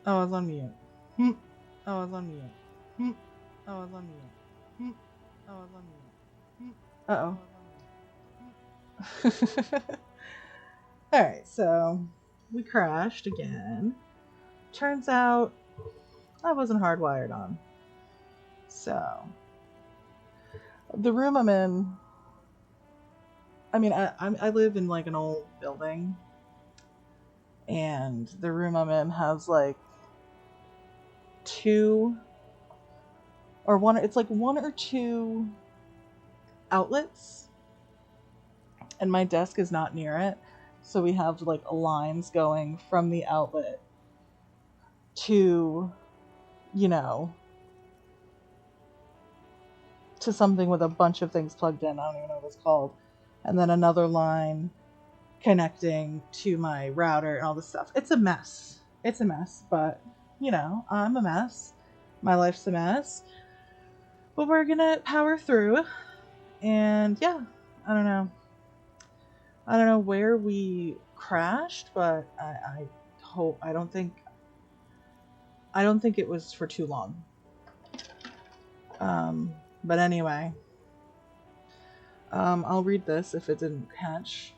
Oh, I was on mute. Hmm. Oh, I was on mute. Hmm. Oh, I was on mute. Hmm. Oh, I was on mute. Hmm. Uh oh. Alright, so we crashed again. Turns out I wasn't hardwired on. So, the room I'm in, I mean, I live in like an old building, and the room I'm in has like two or one, it's like one or two outlets, and my desk is not near it. So we have like lines going from the outlet to, you know, to something with a bunch of things plugged in. I don't even know what it's called. And then another line connecting to my router and all this stuff. It's a mess. It's a mess, but I'm a mess. My life's a mess. But we're gonna power through. And yeah, I don't know. I don't know where we crashed, but I hope I don't think it was for too long. But anyway, I'll read this if it didn't catch.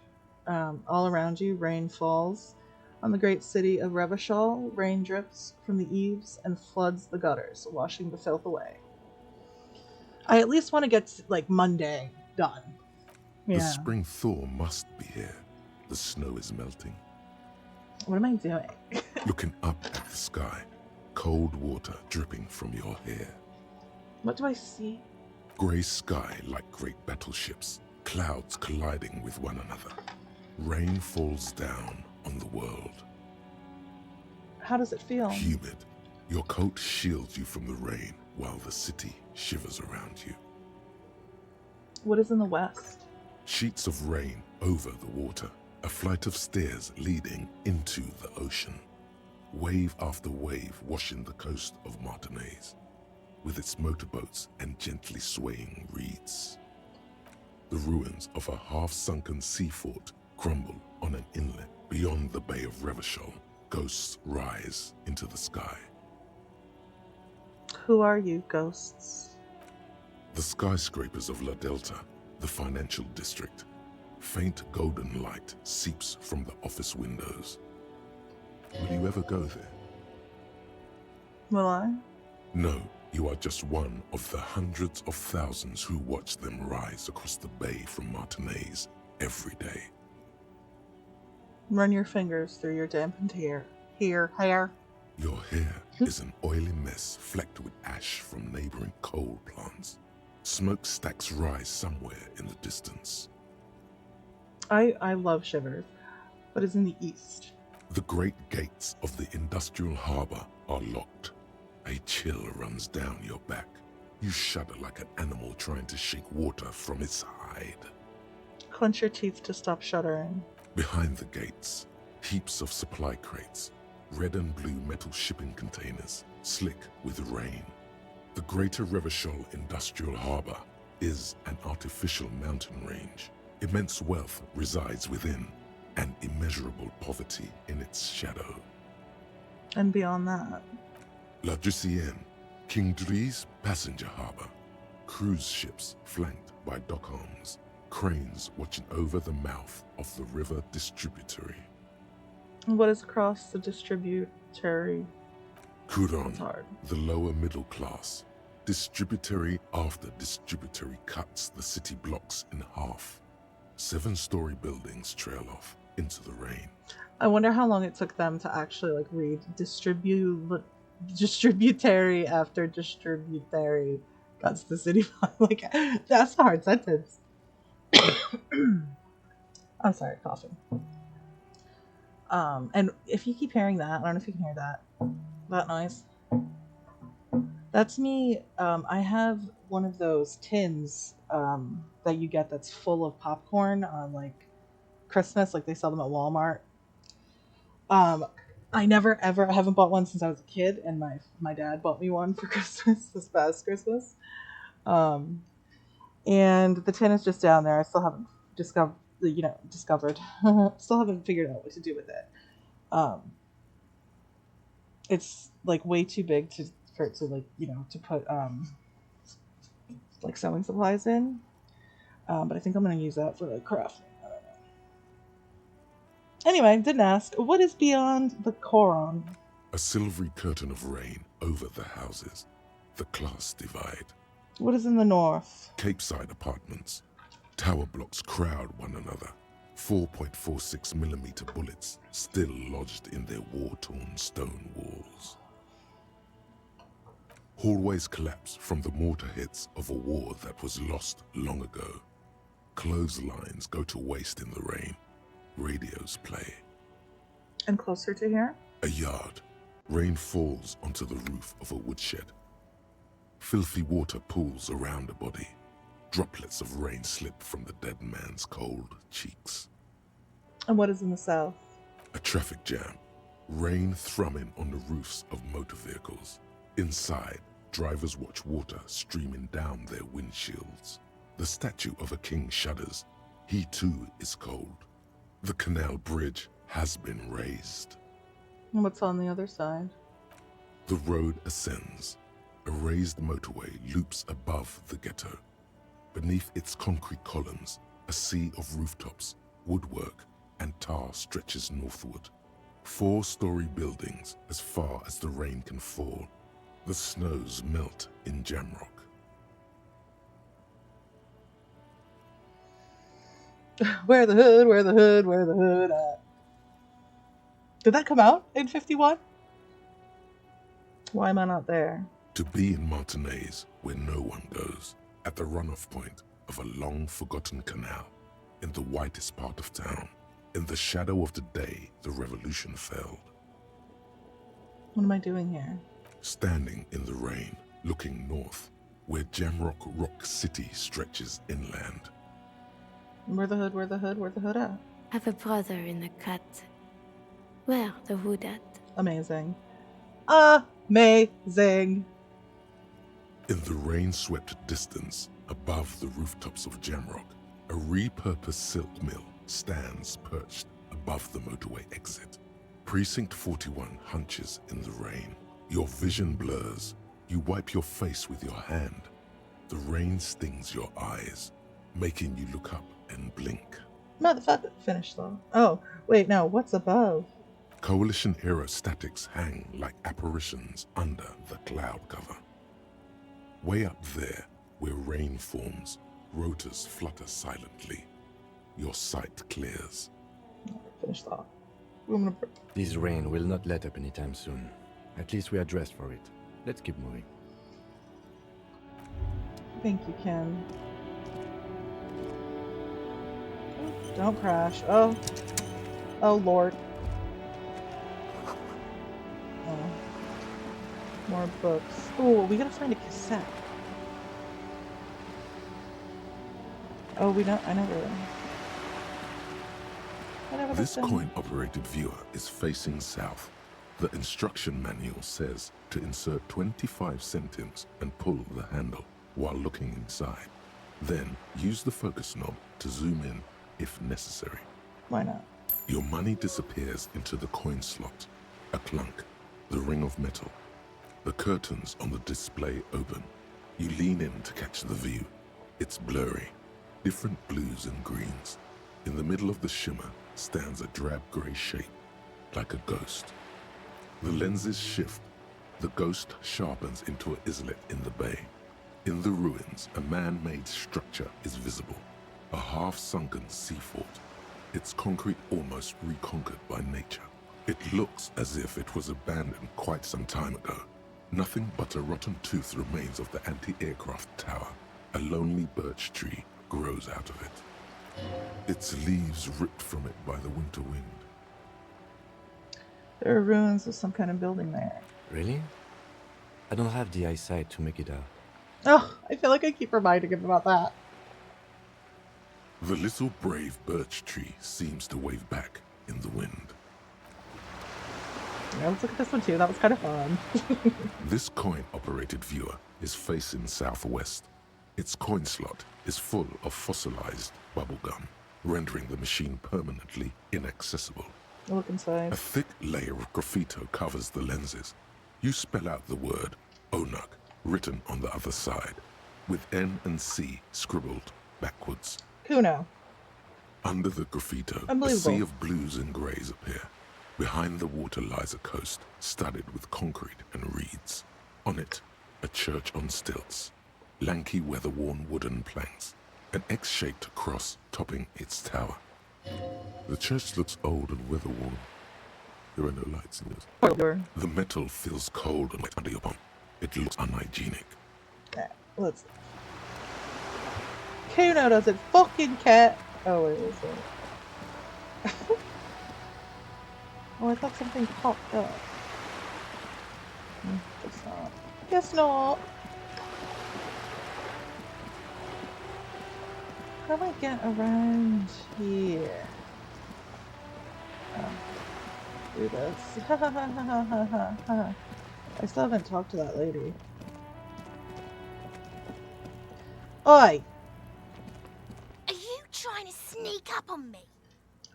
All around you, rain falls. On the great city of Revachol, rain drips from the eaves and floods the gutters, washing the filth away. I at least want to get like Monday done. The Yeah. spring thaw must be here. The snow is melting. What am I doing? Looking up at the sky, cold water dripping from your hair. What do I see? Grey sky like great battleships, clouds colliding with one another. Rain falls down on the world. How does it feel? Humid. Your coat shields you from the rain while the city shivers around you. What is in the west? Sheets of rain over the water, a flight of stairs leading into the ocean. Wave after wave washing the coast of Martinaise, with its motorboats and gently swaying reeds. The ruins of a half-sunken sea fort crumble on an inlet beyond the Bay of Revachol. Ghosts rise into the sky. Who are you, ghosts? The skyscrapers of La Delta, the financial district. Faint golden light seeps from the office windows. Will you ever go there? Will I? No, you are just one of the hundreds of thousands who watch them rise across the bay from Martinaise every day. Run your fingers through your dampened hair. Hair. Your hair is an oily mess flecked with ash from neighboring coal plants. Smokestacks rise somewhere in the distance. I love shivers, but it's in the east. The great gates of the industrial harbor are locked. A chill runs down your back. You shudder like an animal trying to shake water from its hide. Clench your teeth to stop shuddering. Behind the gates, heaps of supply crates, red and blue metal shipping containers, slick with rain. The Greater Revachol Industrial Harbor is an artificial mountain range. Immense wealth resides within, and immeasurable poverty in its shadow. And beyond that, La Drusienne, King Dries passenger harbor. Cruise ships flanked by dock arms. Cranes watching over the mouth of the river distributary. what is across the distributary? Couronne, It's hard. the lower middle class. Distributary after distributary cuts the city blocks in half. 7-story buildings trail off into the rain. I wonder how long it took them to actually like read distributary after distributary cuts the city. Like that's a hard sentence. I'm sorry, coughing. And if you keep hearing that, I don't know if you can hear that noise. That's me. I have one of those tins that you get that's full of popcorn on like Christmas, like they sell them at Walmart. I haven't bought one since I was a kid, and my dad bought me one for Christmas this past Christmas. And the tin is just down there. I still haven't discovered. Still haven't figured out what to do with it. It's like way too big for it to, like, to put like sewing supplies in. But I think I'm gonna use that for like crafting. I don't know. Anyway, didn't ask. What is beyond the Coron? A silvery curtain of rain over the houses. The class divide. What is in the north? Capeside apartments. Tower blocks crowd one another. 4.46mm bullets still lodged in their war-torn stone walls. Hallways collapse from the mortar hits of a war that was lost long ago. Clotheslines go to waste in the rain. Radios play. And closer to here? A yard. Rain falls onto the roof of a woodshed. Filthy water pools around a body. Droplets of rain slip from the dead man's cold cheeks. And what is in the south? A traffic jam. Rain thrumming on the roofs of motor vehicles. Inside, drivers watch water streaming down their windshields. The statue of a king shudders. He too is cold. The canal bridge has been raised. And what's on the other side? The road ascends. A raised motorway loops above the ghetto. Beneath its concrete columns, a sea of rooftops, woodwork, and tar stretches northward. 4-story buildings as far as the rain can fall. The snows melt in Jamrock. Where the hood, where the hood, where the hood at? Did that come out in 51? Why am I not there? To be in Martinaise, where no one goes, at the runoff point of a long-forgotten canal, in the whitest part of town, in the shadow of the day the revolution fell. What am I doing here? Standing in the rain, looking north, where Jamrock Rock City stretches inland. Where the hood, where the hood, where the hood at? I have a brother in the cut. Where the hood at? Amazing. Amazing. In the rain-swept distance, above the rooftops of Jamrock, a repurposed silk mill stands perched above the motorway exit. Precinct 41 hunches in the rain. Your vision blurs. You wipe your face with your hand. The rain stings your eyes, making you look up and blink. Motherfucker. Finish though. Oh, wait, no. What's above? Coalition-era statics hang like apparitions under the cloud cover. Way up there, where rain forms, rotors flutter silently. Your sight clears. Finish thought. This rain will not let up anytime soon. At least we are dressed for it. Let's keep moving. Thank you, Ken. Don't crash. Oh. Oh, Lord. Oh. More books. Oh, we gotta find a cassette. Oh, we don't. I never This coin-operated viewer is facing south. The instruction manual says to insert 25 centimes and pull the handle while looking inside. Then use the focus knob to zoom in if necessary. Why not? Your money disappears into the coin slot. A clunk, the ring of metal. The curtains on the display open. You lean in to catch the view. It's blurry, different blues and greens. In the middle of the shimmer stands a drab grey shape, like a ghost. The lenses shift. The ghost sharpens into an islet in the bay. In the ruins, a man-made structure is visible. A half-sunken sea fort. Its concrete almost reconquered by nature. It looks as if it was abandoned quite some time ago. Nothing but a rotten tooth remains of the anti-aircraft tower. A lonely birch tree grows out of it. Its leaves ripped from it by the winter wind. There are ruins of some kind of building there. Really? I don't have the eyesight to make it out. Oh, I feel like I keep reminding him about that. The little brave birch tree seems to wave back in the wind. Yeah, let's look at this one too. That was kind of fun. This coin-operated viewer is facing southwest. Its coin slot is full of fossilized bubblegum, rendering the machine permanently inaccessible. Look inside. A thick layer of graffito covers the lenses. You spell out the word Onuk written on the other side, with N and C scribbled backwards. Kuno. Under the graffito, a Unbelievable. sea of blues and greys appear. Behind the water lies a coast studded with concrete and reeds. On it, a church on stilts, lanky weather-worn wooden planks, an X-shaped cross topping its tower. The church looks old and weather-worn. There are no lights in it. The metal feels cold and wet under your palm. It looks unhygienic. Let's. Kuno doesn't fucking care. Oh, wait, what's that? Oh, I thought something popped up. Guess not. Guess not. How do I get around here? Oh, do this. Ha ha ha ha ha ha ha. I still haven't talked to that lady. Oi! Are you trying to sneak up on me?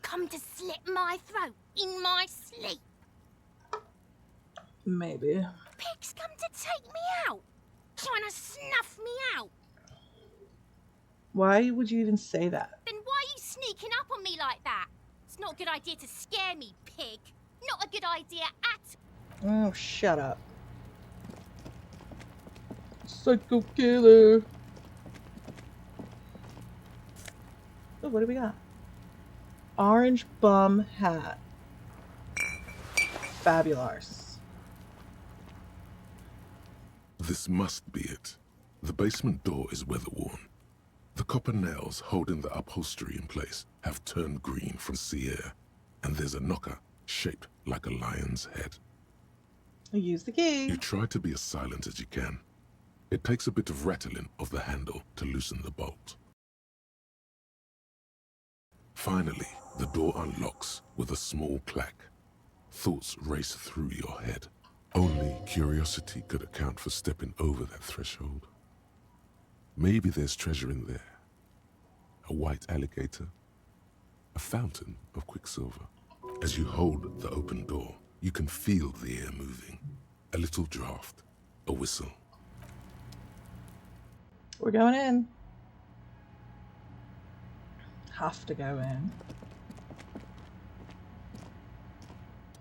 Come to slit my throat in my sleep? Maybe. Pigs come to take me out? Trying to snuff me out? Why would you even say that? Then why are you sneaking up on me like that? It's not a good idea to scare me, pig. Not a good idea at all. Oh, shut up. Psycho killer. Oh, what do we got? Orange bum hat. Fabulous. This must be it. The basement door is weather-worn. The copper nails holding the upholstery in place have turned green from sea air, and there's a knocker shaped like a lion's head. Use the key. You try to be as silent as you can. It takes a bit of rattling of the handle to loosen the bolt. Finally, the door unlocks with a small clack. Thoughts race through your head. Only curiosity could account for stepping over that threshold. Maybe there's treasure in there. A white alligator. A fountain of quicksilver. As you hold the open door, you can feel the air moving. A little draft. A whistle. We're going in. Have to go in.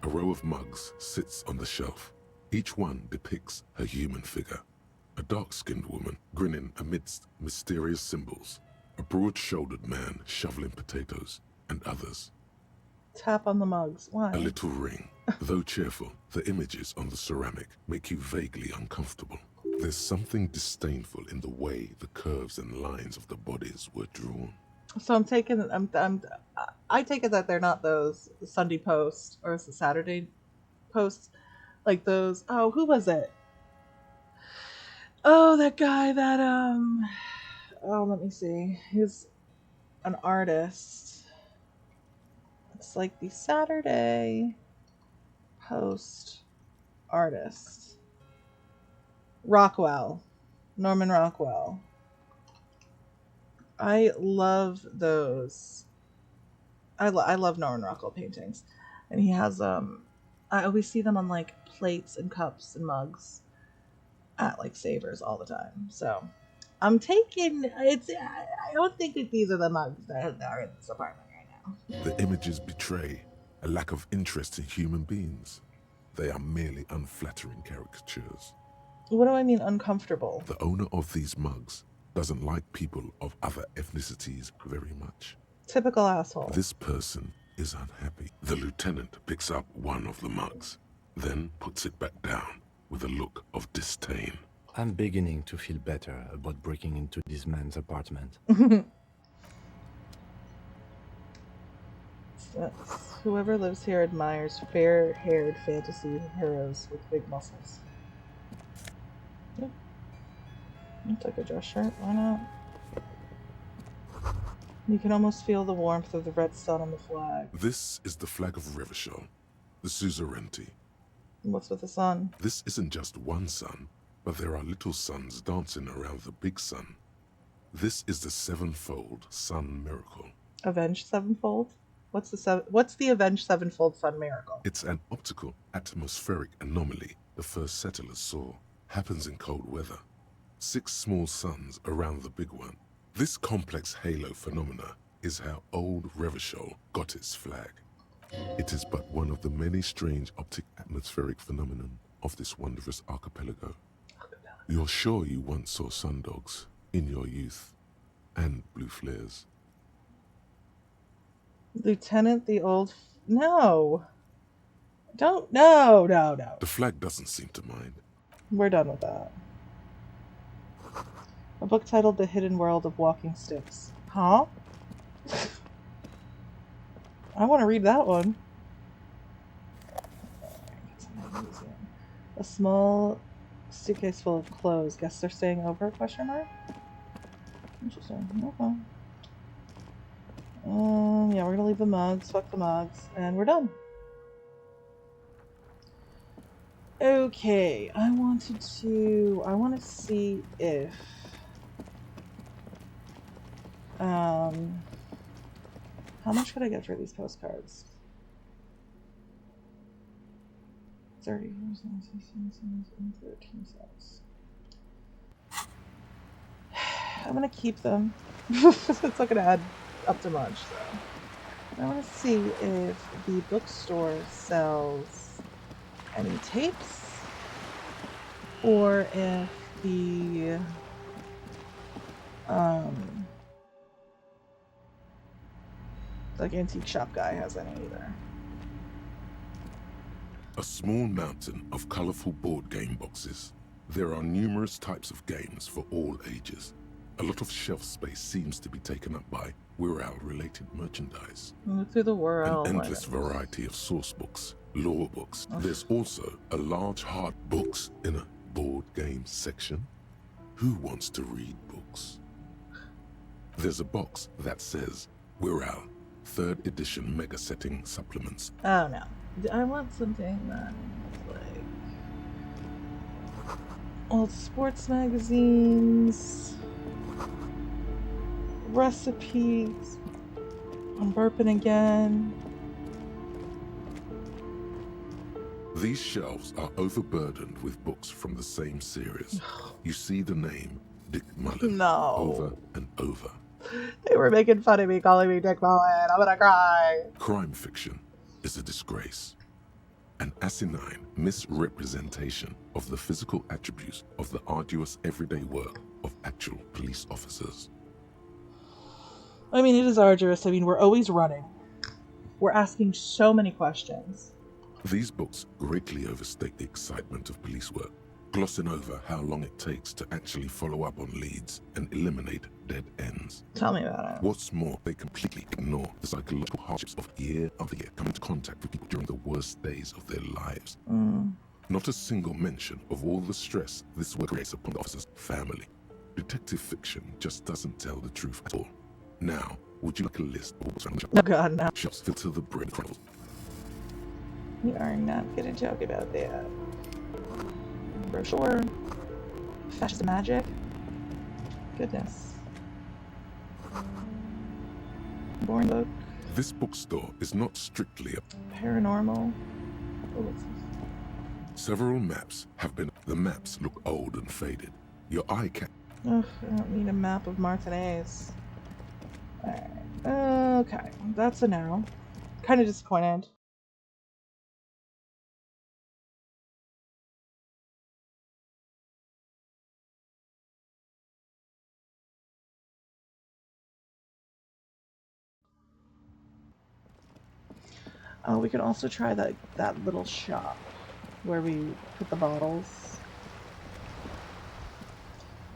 A row of mugs sits on the shelf. Each one depicts a human figure. A dark-skinned woman grinning amidst mysterious symbols. A broad-shouldered man shoveling potatoes, and others. Tap on the mugs. Why? A little ring. Though cheerful, the images on the ceramic make you vaguely uncomfortable. There's something disdainful in the way the curves and lines of the bodies were drawn. So I'm taking. I take it that they're not those Sunday Post or is it Saturday Posts, like those. Oh, who was it? Oh, that guy that Oh, let me see. He's an artist. It's like the Saturday Post artist. Rockwell. Norman Rockwell. I love those. I love Norman Rockwell paintings. And he has I always see them on like plates and cups and mugs at like Savers all the time. So I'm taking it's. I don't think that these are the mugs that are in this apartment right now. The images betray a lack of interest in human beings. They are merely unflattering caricatures. What do I mean uncomfortable? The owner of these mugs doesn't like people of other ethnicities very much. Typical asshole. This person is unhappy. The lieutenant picks up one of the mugs, then puts it back down with a look of disdain. I'm beginning to feel better about breaking into this man's apartment. Whoever lives here admires fair-haired fantasy heroes with big muscles. Yeah. I'll take a dress shirt, why not? You can almost feel the warmth of the red sun on the flag. This is the flag of Revachol, the suzerainty. What's with the sun? This isn't just one sun, but there are little suns dancing around the big sun. This is the sevenfold sun miracle. Avenged Sevenfold? What's the Avenged Sevenfold Sun miracle? It's an optical atmospheric anomaly the first settlers saw. Happens in cold weather. 6 small suns around the big one. This complex halo phenomena is how old Revachol got its flag. It is but one of the many strange optic atmospheric phenomenon of this wondrous archipelago. You're sure you once saw sundogs in your youth, and blue flares. Lieutenant, the old... No. Don't... No. The flag doesn't seem to mind. We're done with that. A book titled The Hidden World of Walking Sticks. Huh? I want to read that one. A small suitcase full of clothes. Guess they're staying over? Question mark? Interesting. Okay. Yeah, we're gonna leave the mugs. Fuck the mugs. And we're done. Okay, I want to see if how much could I get for these postcards? 30 13 cents. I'm gonna keep them. It's not gonna add up to much, so I want to see if the bookstore sells any tapes, or if the like antique shop guy has any either. A small mountain of colorful board game boxes. There are numerous types of games for all ages. A lot of shelf space seems to be taken up by Wirral-related merchandise. Look through the Wirral. An endless variety of source books, lore books. There's also a large hard books in a board game section. Who wants to read books? There's a box that says Wirral 3rd edition mega setting supplements. Oh no. I want something that's like old sports magazines, recipes. I'm burping again. These shelves are overburdened with books from the same series. You see the name Dick Mullen over and over. They were making fun of me, calling me Dick Mullen. I'm gonna cry. Crime fiction is a disgrace. An asinine misrepresentation of the physical attributes of the arduous everyday work of actual police officers. I mean, it is arduous. I mean, we're always running. We're asking so many questions. These books greatly overstate the excitement of police work, glossing over how long it takes to actually follow up on leads and eliminate dead ends. Tell me about it. What's more, they completely ignore the psychological hardships of year after year coming into contact with people during the worst days of their lives. Not a single mention of all the stress this work creates upon the officer's family. Detective fiction just doesn't tell the truth at all. Now, would you like a list of books around the Oh god, no. shelves filled to the brim with chronicles? We are not gonna joke about that. Brochure. Fascist magic. Goodness. Boring book. This bookstore is not strictly a... Paranormal. Oh, what's this? Several maps have been... The maps look old and faded. Your eye can't... Ugh, I don't need a map of Martinez. Alright. Okay, that's a no. Kind of disappointed. Oh, we can also try that little shop where we put the bottles.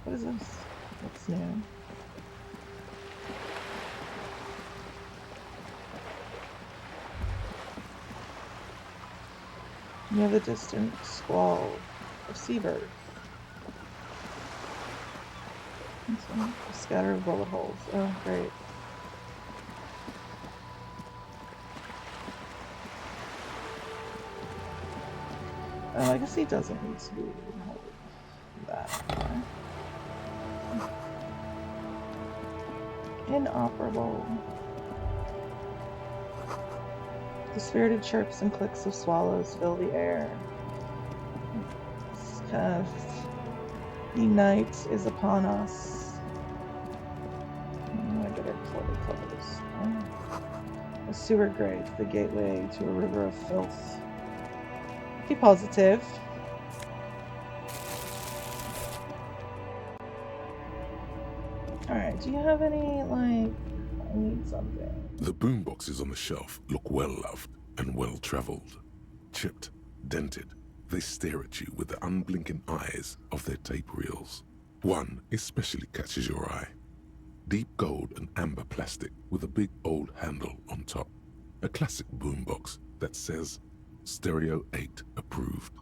What is this? What's new? Near the distant squall of seabirds. A scatter of bullet holes. Oh, great. Oh, I guess he doesn't need to hold that. Inoperable. The spirited chirps and clicks of swallows fill the air. It's kind of... The night is upon us. Oh, I better cover this. Oh. A sewer grate, the gateway to a river of filth. Be positive. Alright, do you have any, like... I need something. The boomboxes on the shelf look well-loved and well-traveled. Chipped, dented, they stare at you with the unblinking eyes of their tape reels. One especially catches your eye. Deep gold and amber plastic with a big old handle on top. A classic boombox that says, Stereo 8 approved.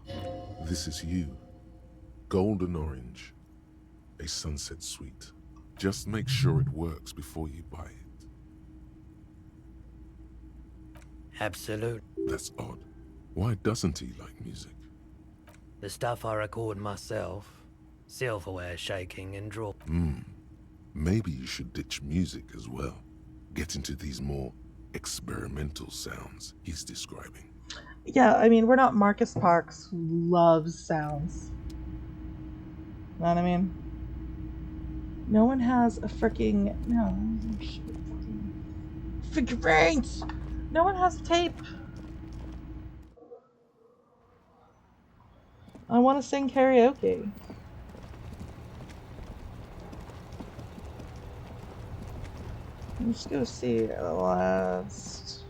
This is you. Golden orange. A sunset suite. Just make sure it works before you buy it. Absolute. That's odd. Why doesn't he like music? The stuff I record myself. Silverware shaking and draw. Maybe you should ditch music as well. Get into these more experimental sounds he's describing. Yeah, I mean, we're not Marcus Parks, who loves sounds. Know what I mean? No one has a freaking... No. Freaking brains! No one has tape. I want to sing karaoke. Let's go see the last...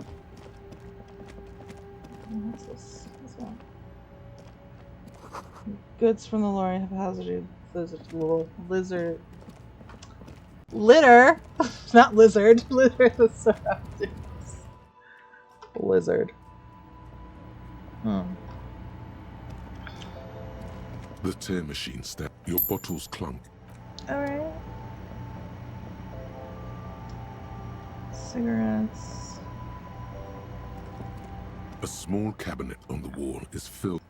What's this? What's that? Goods from the lorry have hazarded lizard... Litter! Not lizard. Litter the surroundings. Lizard. The tear machine step. Your bottles clunk. Alright. Cigarettes. A small cabinet on the wall is filled.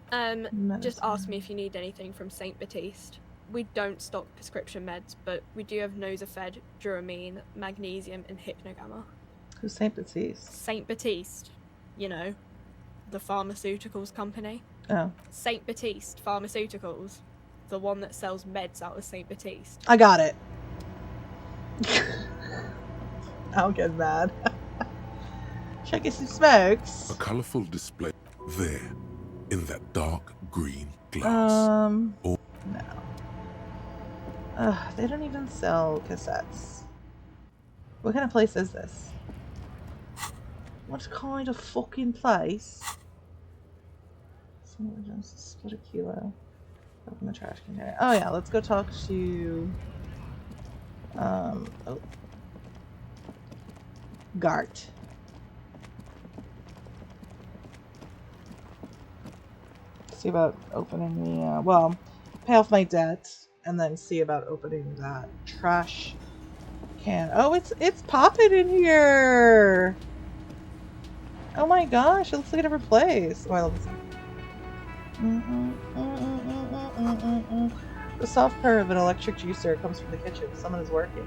Just ask me if you need anything from St. Baptiste. We don't stock prescription meds, but we do have Nosafed, Duramine, Magnesium, and Hypnogamma. Who's St. Baptiste? St. Baptiste, you know, the pharmaceuticals company. Oh. St. Baptiste Pharmaceuticals, the one that sells meds out of St. Baptiste. I got it. I'll get mad. Should I get some smokes? A colorful display there in that dark green glass. No. They don't even sell cassettes. What kind of place is this? What kind of fucking place? Split a kilo. Open the trash container. Oh yeah, let's go talk to Gart. See about opening the pay off my debt and then see about opening that trash can. Oh, it's popping in here. Oh my gosh, it looks like a different place. Oh, I love this. The soft purr of an electric juicer comes from the kitchen. Someone is working.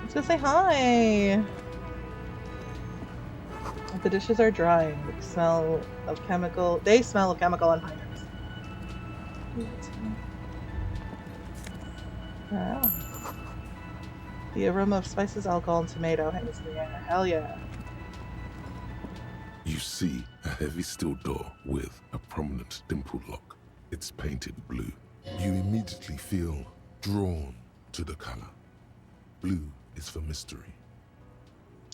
Let's go say hi. The dishes are drying. They smell of chemical and pine nuts. Wow. The aroma of spices, alcohol, and tomato hangs in the air. Hell yeah. You see a heavy steel door with a prominent dimple lock. It's painted blue. You immediately feel drawn to the color. Blue is for mystery.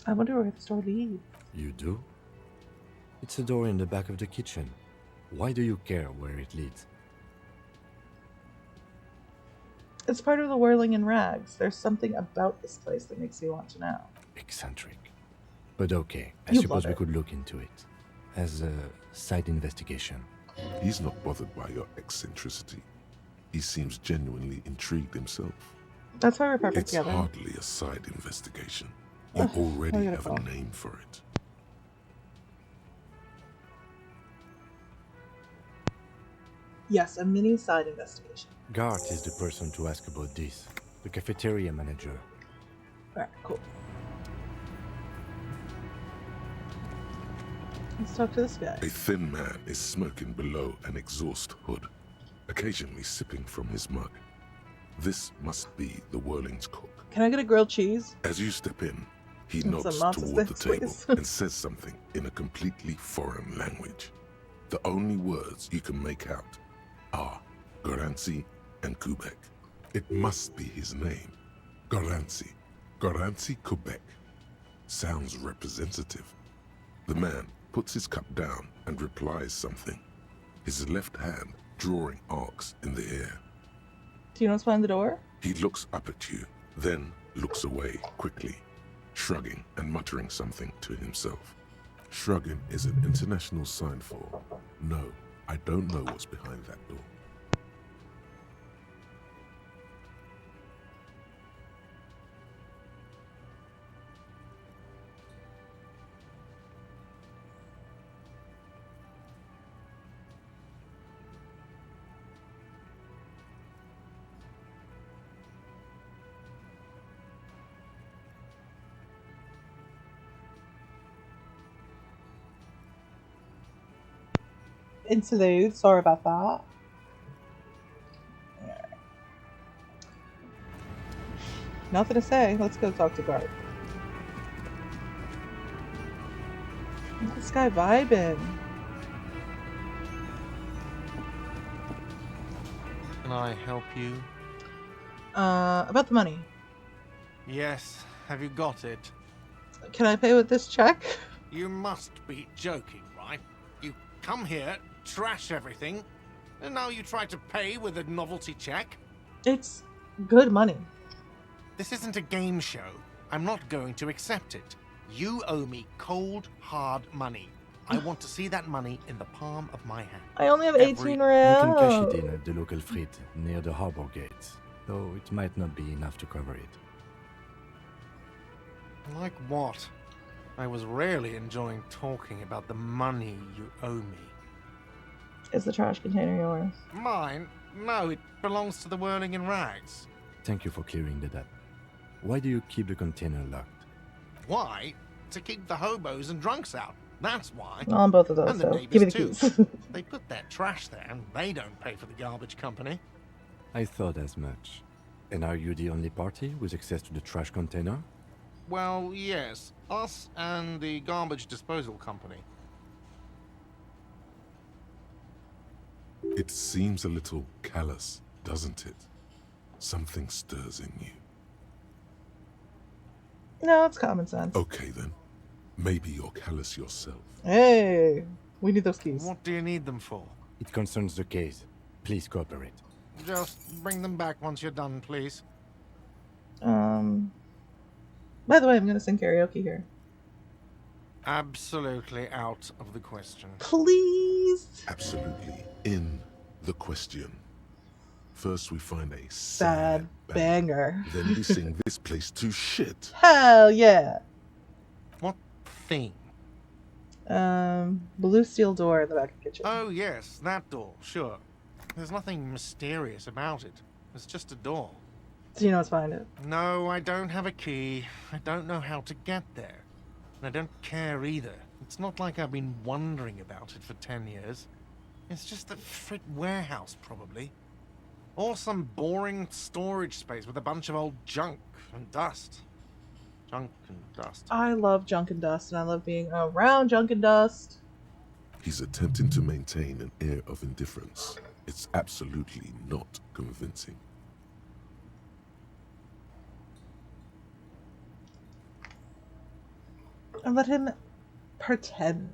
I wonder where the door leads. You do? It's a door in the back of the kitchen. Why do you care where it leads? It's part of the whirling in rags. There's something about this place that makes me want to know. Eccentric. But okay, I You suppose love we it. could look into it. As a side investigation. He's not bothered by your eccentricity. He seems genuinely intrigued himself. That's why we're perfect It's together. hardly a side investigation. You Ugh, already look at have it a all. name for it. Yes, a mini side investigation. Gart is the person to ask about this. The cafeteria manager. Alright, cool. Let's talk to this guy. A thin man is smoking below an exhaust hood, occasionally sipping from his mug. This must be the Whirling's cook. Can I get a grilled cheese? As you step in, he And nods some nonsense toward the things, table please. and says something in a completely foreign language. The only words you can make out are Garanzi and Quebec. It must be his name. Garanzi. Garanzi Quebec. Sounds representative. The man puts his cup down and replies something, his left hand drawing arcs in the air. Do you know what's behind the door? He looks up at you, then looks away quickly, shrugging and muttering something to himself. Shrugging is an international sign for, no, I don't know what's behind that door. Interlude. Sorry about that. Nothing to say. Let's go talk to Guard. This guy vibing. Can I help you? About the money. Yes. Have you got it? Can I pay with this check? You must be joking, right? You come here, trash everything, and now you try to pay with a novelty check? It's good money. This isn't a game show. I'm not going to accept it. You owe me cold, hard money. I want to see that money in the palm of my hand. I only have Every- 18 You can cash reals. it in at the local frit near the harbor gates, though it might not be enough to cover it. Like what? I was really enjoying talking about the money you owe me. Is the trash container yours? Mine? No, it belongs to the Whirling in Rags. Thank you for clearing that up. Why do you keep the container locked? Why? To keep the hobos and drunks out. That's why. On both of those, And the so give me the neighbors, keys. They put their trash there and they don't pay for the garbage company. I thought as much. And are you the only party with access to the trash container? Well, yes. Us and the garbage disposal company. It seems a little callous, doesn't it? Something stirs in you. No, it's common sense. Okay then, maybe you're callous yourself. Hey, we need those keys. What do you need them for? It concerns the case. Please cooperate. Just bring them back once you're done, please. By the way, I'm gonna sing karaoke here. Absolutely out of the question. Please. Absolutely in the question. First we find a Sad banger. Then we sing this place to shit. Hell yeah. What theme? Blue steel door in the back of the kitchen. Oh, yes, that door, sure. There's nothing mysterious about it. It's just a door. Do you know what's behind it? No, I don't have a key. I don't know how to get there. And I don't care either. It's not like I've been wondering about it for 10 years. It's just a frit warehouse, probably. Or some boring storage space with a bunch of old junk and dust. Junk and dust. I love junk and dust, and I love being around junk and dust. He's attempting to maintain an air of indifference. It's absolutely not convincing. And let him pretend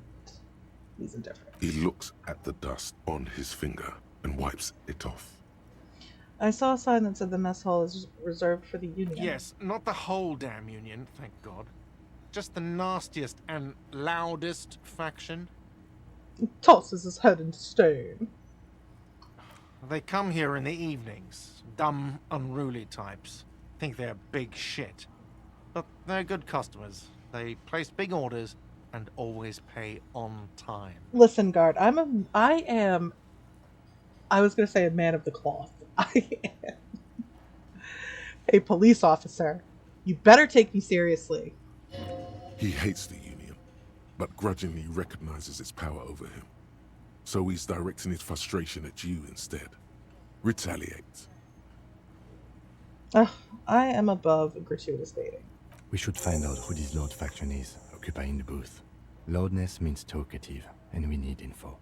he's indifferent. He looks at the dust on his finger and wipes it off. I saw a sign that said the mess hall is reserved for the union. Yes, not the whole damn union, thank God. Just the nastiest and loudest faction. Tosses his head in stone. They come here in the evenings. Dumb, unruly types. Think they're big shit. But they're good customers. They place big orders and always pay on time. Listen, guard, I was gonna say a man of the cloth. I am a police officer. You better take me seriously. He hates the union. but grudgingly recognizes its power over him. So he's directing his frustration at you instead. Retaliate. Ugh, I am above gratuitous baiting. We should find out who this Lord faction is, occupying the booth. Loudness means talkative, and we need info.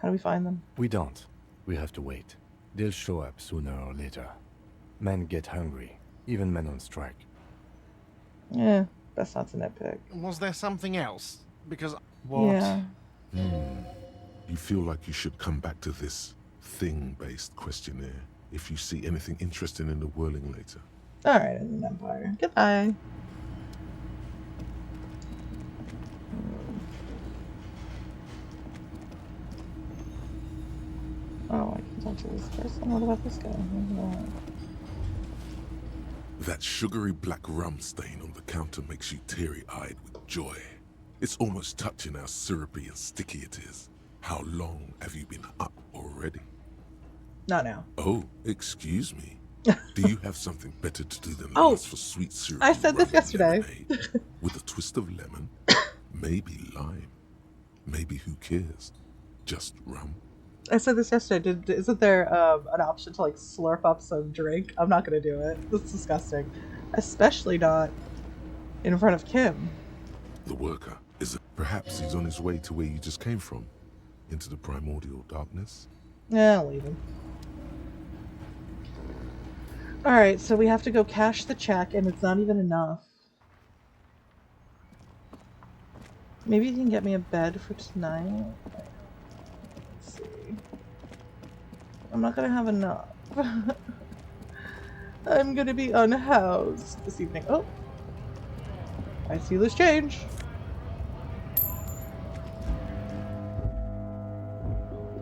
How do we find them? We don't. We have to wait. They'll show up sooner or later. Men get hungry, even men on strike. Yeah, best not to nitpick. Was there something else? Because what? Yeah. You feel like you should come back to this thing-based questionnaire if you see anything interesting in the whirling later. Alright, in the Empire. Goodbye. Oh, I can talk to this person. What about this guy? That sugary black rum stain on the counter makes you teary-eyed with joy. It's almost touching how syrupy and sticky it is. How long have you been up already? Not now. Oh, excuse me. Do you have something better to do than Oh, ask for sweet syrup? I said this yesterday. With a twist of lemon, maybe lime, maybe who cares? Just rum. I said this yesterday. Isn't there an option to like slurp up some drink? I'm not gonna do it. That's disgusting. Especially not in front of Kim. The worker, is it? Perhaps he's on his way to where you just came from, into the primordial darkness. Yeah, I'll leave him. Alright, so we have to go cash the check, and it's not even enough. Maybe you can get me a bed for tonight? Let's see. I'm not gonna have enough. I'm gonna be unhoused this evening. Oh! I see this change.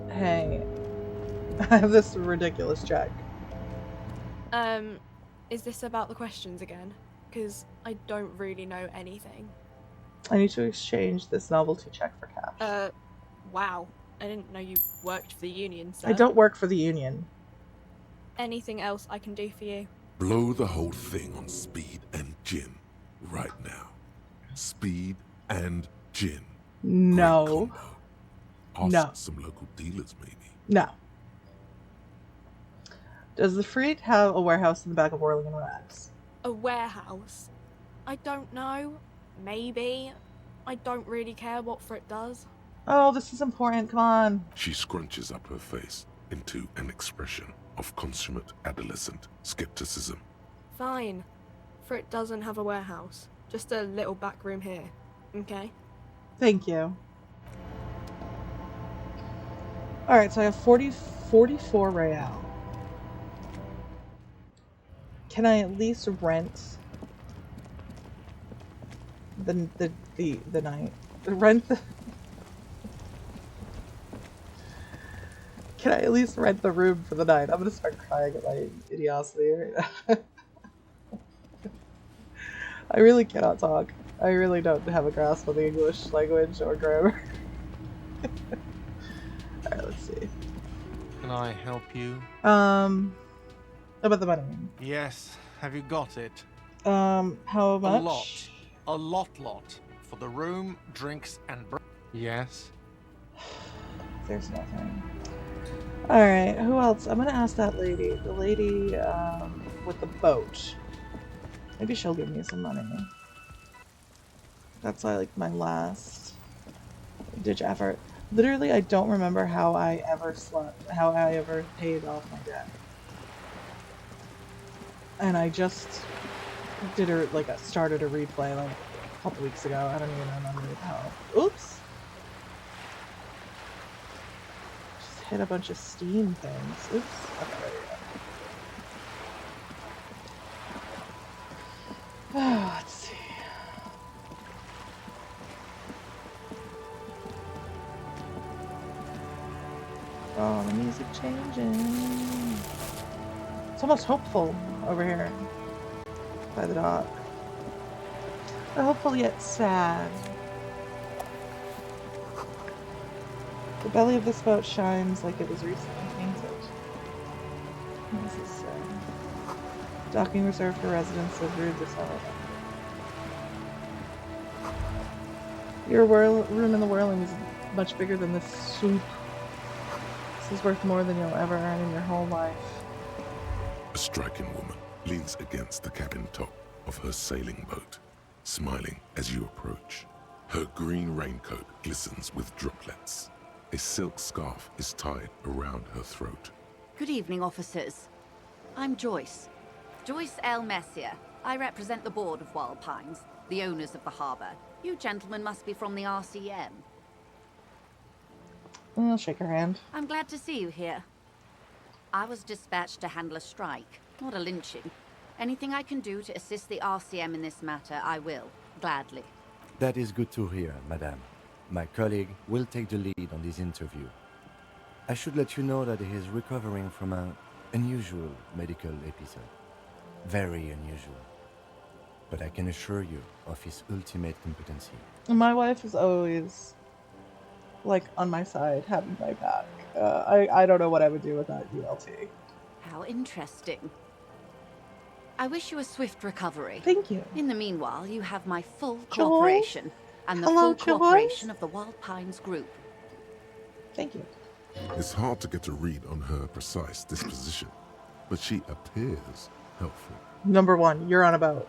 Hey. I have this ridiculous check. Is this about the questions again? Because I don't really know anything. I need to exchange this novelty check for cash. Wow. I didn't know you worked for the Union, sir. I don't work for the Union. Anything else I can do for you? Blow the whole thing on speed and gin right now. Speed and gin. No. Great combo. Ask No. some local dealers, maybe. No. Does the Fleet have a warehouse in the back of Whirling Rags? A warehouse? I don't know. Maybe. I don't really care what Frit does. Oh, this is important. Come on. She scrunches up her face into an expression of consummate adolescent skepticism. Fine. Frit doesn't have a warehouse. Just a little back room here. Okay? Thank you. Alright, so I have 44 real. Can I at least rent the night? Rent the... Can I at least rent the room for the night? I'm gonna start crying at my idiocy right now. I really cannot talk. I really don't have a grasp of the English language or grammar. Alright, let's see. Can I help you? About the money. Yes. Have you got it? How much? A lot. A lot. For the room, drinks, and Yes. There's nothing. Alright, who else? I'm gonna ask that lady. The lady, with the boat. Maybe she'll give me some money. That's like my last ditch effort. Literally, I don't remember how I ever slept, how I ever paid off my debt. And I just did started a replay like a couple weeks ago. I don't even remember how. Oops. Just hit a bunch of Steam things. Oops. Okay, there we go. Let's see. Oh, the music changing. It's almost hopeful over here by the dock. But hopeful yet sad. The belly of this boat shines like it was recently painted. What does this say? Docking reserved for residents of Rue de Salada. Your room in the whirling is much bigger than this soup. This is worth more than you'll ever earn in your whole life. A striking woman leans against the cabin top of her sailing boat, smiling as you approach. Her green raincoat glistens with droplets. A silk scarf is tied around her throat. Good evening, officers. I'm Joyce. Joyce L. Messier. I represent the board of Wild Pines, the owners of the harbor. You gentlemen must be from the RCM. I'll shake her hand. I'm glad to see you here. I was dispatched to handle a strike, not a lynching. Anything I can do to assist the RCM in this matter, I will, gladly. That is good to hear, madame. My colleague will take the lead on this interview. I should let you know that he is recovering from an unusual medical episode. Very unusual. But I can assure you of his ultimate competency. My wife is always, like, on my side, having my back. I don't know what I would do without ULT. How interesting. I wish you a swift recovery. Thank you. In the meanwhile, you have my full Joyce? cooperation and the Hello, full cooperation Joyce? of the Wild Pines group. Thank you. It's hard to get a read on her precise disposition, but she appears helpful. Number one, you're on a boat.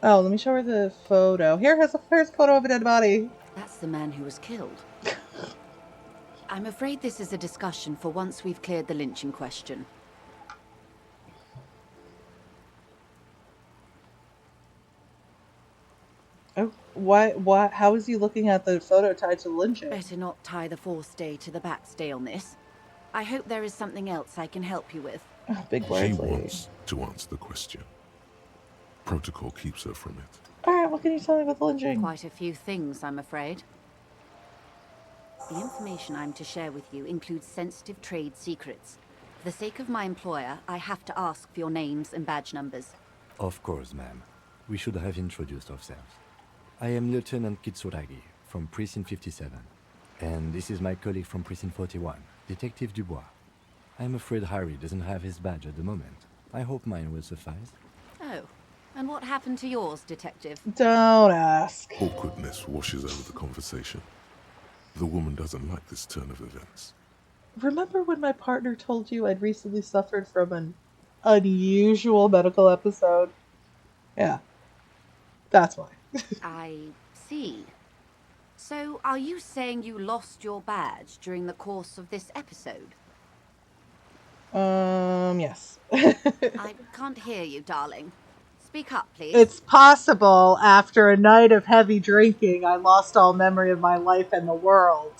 Oh, let me show her the photo. Here's a photo of a dead body. That's the man who was killed. I'm afraid this is a discussion for once we've cleared the lynching question. Oh, why, how is he looking at the photo tied to the lynching? Better not tie the forestay to the backstay on this. I hope there is something else I can help you with. Oh, big She words, lady. wants to answer the question. Protocol keeps her from it. Alright, what can you tell me about the lynching? Quite a few things, I'm afraid. The information I'm to share with you includes sensitive trade secrets. For the sake of my employer, I have to ask for your names and badge numbers. Of course, ma'am. We should have introduced ourselves. I am Lieutenant Kitsuragi from Precinct 57. And this is my colleague from Precinct 41, Detective Dubois. I'm afraid Harry doesn't have his badge at the moment. I hope mine will suffice. Oh, and what happened to yours, Detective? Don't ask. Awkwardness washes over the conversation. The woman doesn't like this turn of events. Remember when my partner told you I'd recently suffered from an unusual medical episode? Yeah. That's why. I see. So, are you saying you lost your badge during the course of this episode? Yes. I can't hear you, darling. Speak up, please. It's possible after a night of heavy drinking, I lost all memory of my life and the world.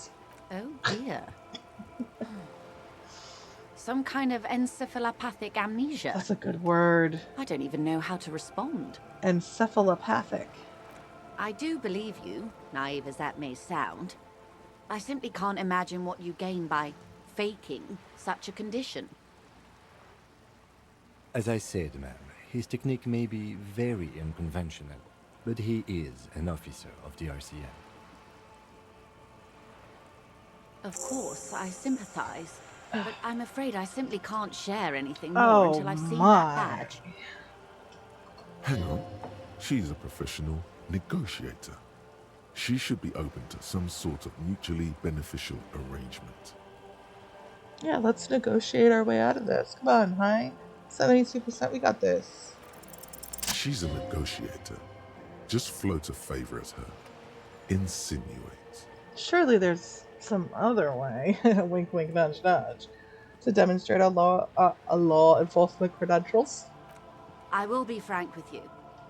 Oh, dear. Some kind of encephalopathic amnesia. That's a good word. I don't even know how to respond. Encephalopathic. I do believe you, naive as that may sound. I simply can't imagine what you gain by faking such a condition. As I said, ma'am, his technique may be very unconventional, but he is an officer of the RCM. Of course, I sympathize. But I'm afraid I simply can't share anything more until I've seen that badge. Hang on. She's a professional negotiator. She should be open to some sort of mutually beneficial arrangement. Yeah, let's negotiate our way out of this. Come on, hi. 72%, we got this. She's a negotiator. Just float a favor at her. Insinuate. Surely there's some other way, wink wink nudge nudge, to demonstrate our law enforcement credentials. I will be frank with you.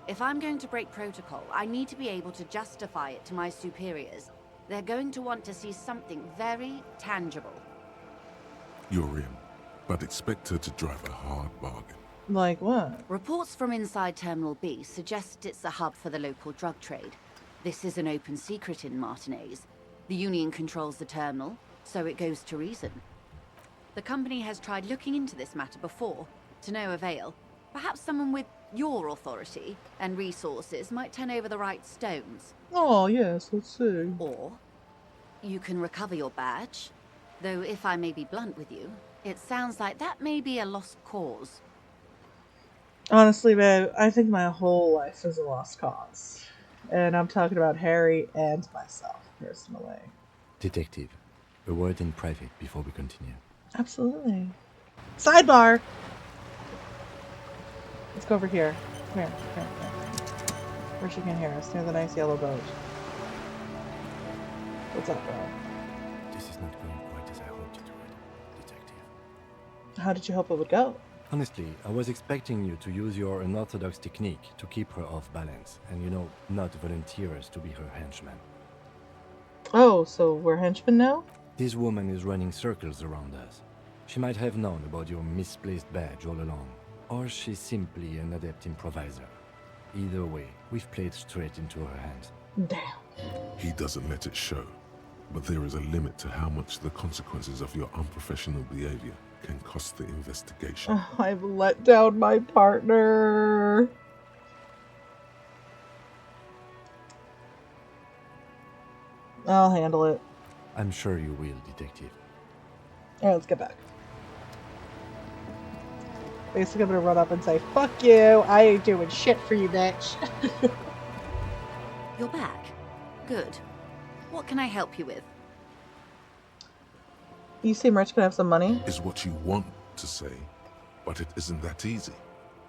If I'm going to break protocol, I need to be able to justify it to my superiors. They're going to want to see something very tangible. You're in, but expect her to drive a hard bargain. Like what? Reports from inside Terminal B suggest it's a hub for the local drug trade. This is an open secret in Martinez. The Union controls the terminal, so it goes to reason. The company has tried looking into this matter before, to no avail. Perhaps someone with your authority and resources might turn over the right stones. Oh, yes, let's see. Or you can recover your badge. Though if I may be blunt with you, it sounds like that may be a lost cause. Honestly, babe, I think my whole life is a lost cause. And I'm talking about Harry and myself, personally. Detective, a word in private before we continue. Absolutely. Sidebar! Let's go over here. Come here. Come here. Come here. Where she can hear us, near the nice yellow boat. What's up, bro? This is not going quite as I hoped it would, Detective. How did you hope it would go? Honestly, I was expecting you to use your unorthodox technique to keep her off balance, and not volunteer us to be her henchman. Oh, so we're henchmen now? This woman is running circles around us. She might have known about your misplaced badge all along, or she's simply an adept improviser. Either way, we've played straight into her hands. Damn. He doesn't let it show, but there is a limit to how much the consequences of your unprofessional behavior can cost the investigation. Oh, I've let down my partner. I'll handle it. I'm sure you will, Detective. Alright, let's get back. Basically, I'm gonna run up and say, fuck you, I ain't doing shit for you, bitch. You're back. Good. What can I help you with? You seem rich, can I have some money? Is what you want to say, but it isn't that easy,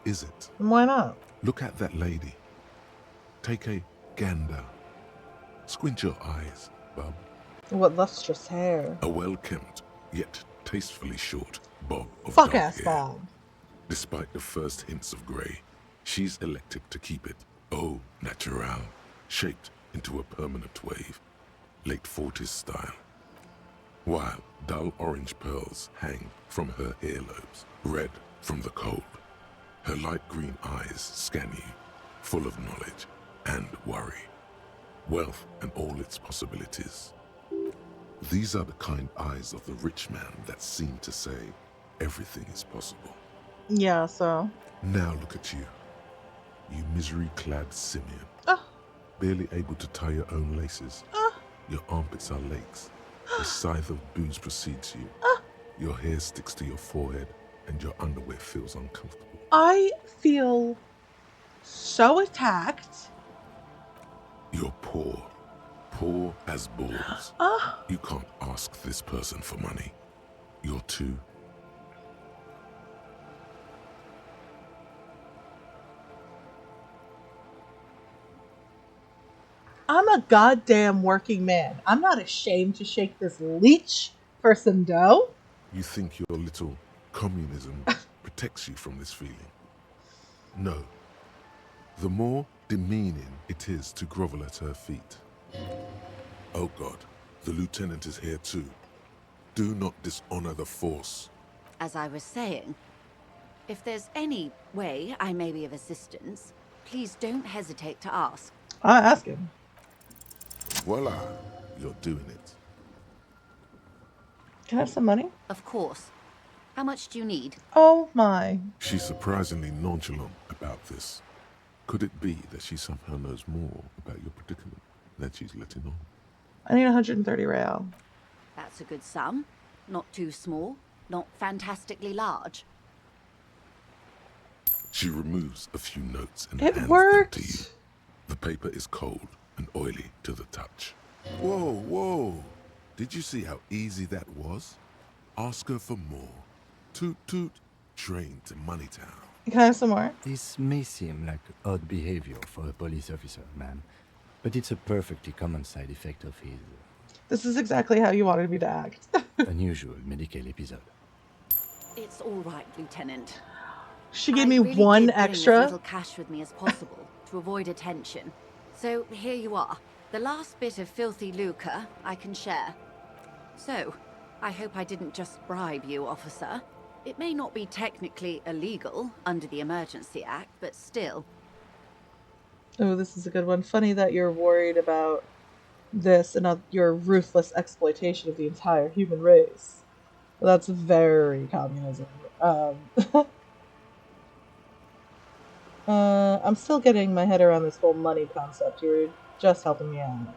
is it? Why not? Look at that lady. Take a gander. Squint your eyes, bub. What lustrous hair. A well-kempt, yet tastefully short bob of Fuck dark ass hair. Bob. Despite the first hints of grey, she's elected to keep it au naturel, shaped into a permanent wave, late 40s style. While dull orange pearls hang from her earlobes, red from the cold. Her light green eyes scan you, full of knowledge and worry. Wealth and all its possibilities. These are the kind eyes of the rich man that seem to say everything is possible. Yeah, so. Now look at you. You misery-clad simian. Ah. Barely able to tie your own laces. Your armpits are lakes. The scythe of booze precedes you. Your hair sticks to your forehead and your underwear feels uncomfortable. I feel so attacked. You're poor. Poor as balls. You can't ask this person for money. You're too... I'm a goddamn working man. I'm not ashamed to shake this leech for some dough. You think your little communism protects you from this feeling? No. The more demeaning it is to grovel at her feet. Oh God, the lieutenant is here too. Do not dishonor the force. As I was saying, if there's any way I may be of assistance, please don't hesitate to ask. I'll ask him. Voila, you're doing it. Can I have some money? Of course. How much do you need? Oh my. She's surprisingly nonchalant about this. Could it be that she somehow knows more about your predicament than she's letting on? I need 130 real. That's a good sum. Not too small, not fantastically large. She removes a few notes and It hands worked. them to you. The paper is cold and oily to the touch. Whoa, whoa. Did you see how easy that was? Ask her for more. Toot toot, train to Moneytown. Can I have some more? This may seem like odd behavior for a police officer, ma'am, but it's a perfectly common side effect of his This is exactly how you wanted me to act. unusual medical episode. It's all right, Lieutenant. She gave I me really one did bring as extra. little cash with me as possible to avoid attention. So here you are. The last bit of filthy lucre I can share. So, I hope I didn't just bribe you, officer. It may not be technically illegal under the Emergency Act, but still. Oh, this is a good one. Funny that you're worried about this and not your ruthless exploitation of the entire human race. Well, that's very communism. I'm still getting my head around this whole money concept. You were just helping me out.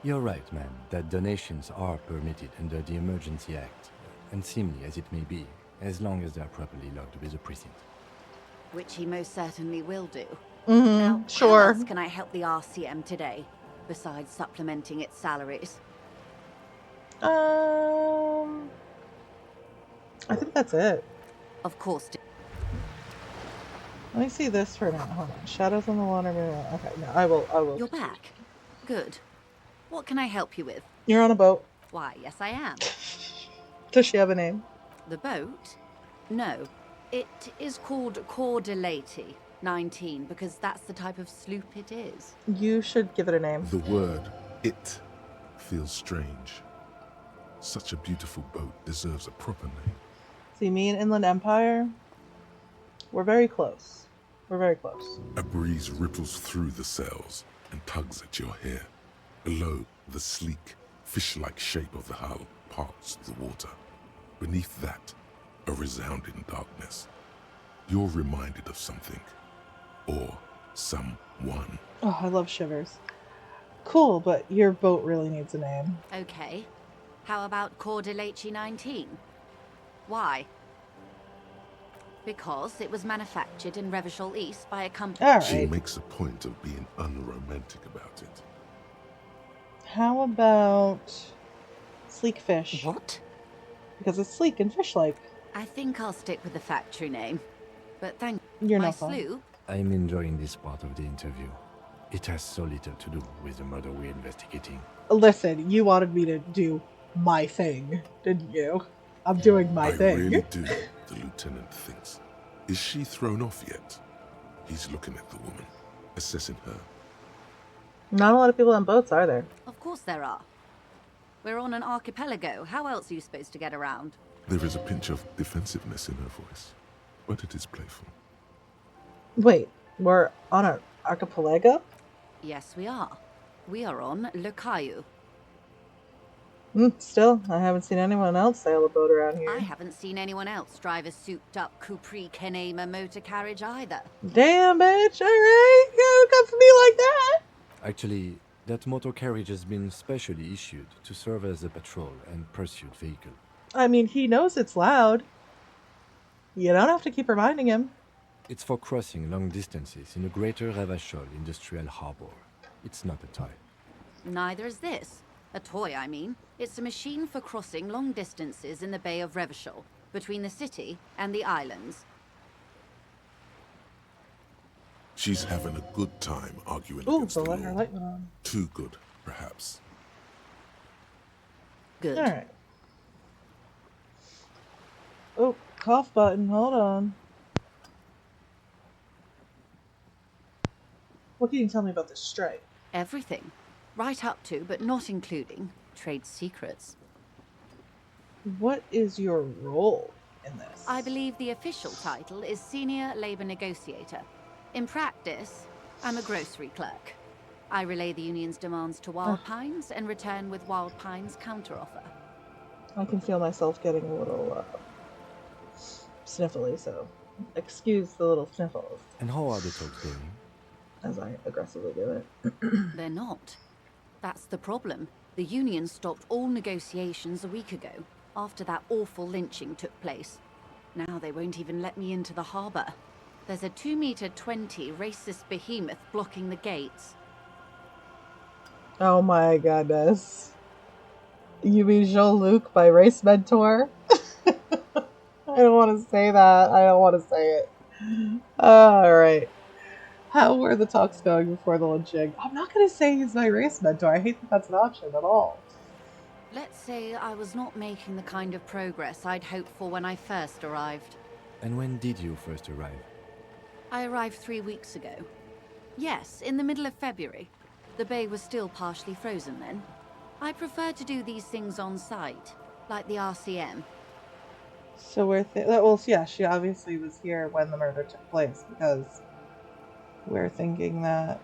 You're right, ma'am, that donations are permitted under the Emergency Act, unseemly as it may be, as long as they are properly logged with the precinct. Which he most certainly will do. Now, how Sure. else can I help the RCM today, besides supplementing its salaries? I think that's it. Of course. Let me see this for now. Hold on. Shadows on the water. Okay, no, I will. You're back. Good. What can I help you with? You're on a boat. Why, yes I am. Does she have a name? The boat? No. It is called Cordelati 19 because that's the type of sloop it is. You should give it a name. The word "it" feels strange. Such a beautiful boat deserves a proper name. See, me and Inland Empire, we're very close. We're very close. A breeze ripples through the sails and tugs at your hair. Below, the sleek, fish-like shape of the hull parts the water. Beneath that, a resounding darkness. You're reminded of something. Or someone. Oh, I love shivers. Cool, but your boat really needs a name. Okay. How about Cordelati 19? Why? Because it was manufactured in Revachol East by a company. All She right. makes a point of being unromantic about it. How about Sleek Fish? What? Because it's sleek and fish-like. I think I'll stick with the factory name. But thank You're my not fun. sloop. I'm enjoying this part of the interview. It has so little to do with the murder we're investigating. Listen, you wanted me to do my thing, didn't you? I'm doing my I thing. really do, the lieutenant thinks. Is she thrown off yet? He's looking at the woman, assessing her. Not a lot of people on boats, are there? Of course there are. We're on an archipelago. How else are you supposed to get around? There is a pinch of defensiveness in her voice, but it is playful. Wait, we're on an archipelago? Yes, we are. We are on Le Caillou. Still, I haven't seen anyone else sail a boat around here. I haven't seen anyone else drive a souped-up Capri Kenema motor carriage either. Damn, bitch, alright, you don't come for me like that! Actually, that motor carriage has been specially issued to serve as a patrol and pursuit vehicle. I mean, he knows it's loud. You don't have to keep reminding him. It's for crossing long distances in the greater Revachol industrial harbor. It's not a toy. Neither is this. A toy, I mean. It's a machine for crossing long distances in the Bay of Revachol, between the city and the islands. She's having a good time arguing Ooh, against the but let her law. light went on. Too good, perhaps. Good. Alright. Oh, cough button, hold on. What can you tell me about this strike? Everything. Right up to, but not including, trade secrets. What is your role in this? I believe the official title is Senior Labor Negotiator. In practice, I'm a grocery clerk. I relay the union's demands to Wild Pines and return with Wild Pines' counteroffer. I can feel myself getting a little sniffly, so excuse the little sniffles And how are the talks going? as I aggressively do it. They're not. That's the problem. The union stopped all negotiations a week ago, after that awful lynching took place. Now they won't even let me into the harbor. There's a 2-meter-20 racist behemoth blocking the gates. Oh my goodness. You mean Jean-Luc, my race mentor? I don't want to say that. I don't want to say it. Alright. How were the talks going before the lynching? I'm not going to say he's my race mentor. I hate that that's an option at all. Let's say I was not making the kind of progress I'd hoped for when I first arrived. And when did you first arrive? I arrived 3 weeks ago. Yes, in the middle of February. The bay was still partially frozen then. I prefer to do these things on site, like the RCM. So we're well, yeah, she obviously was here when the murder took place, because we're thinking that,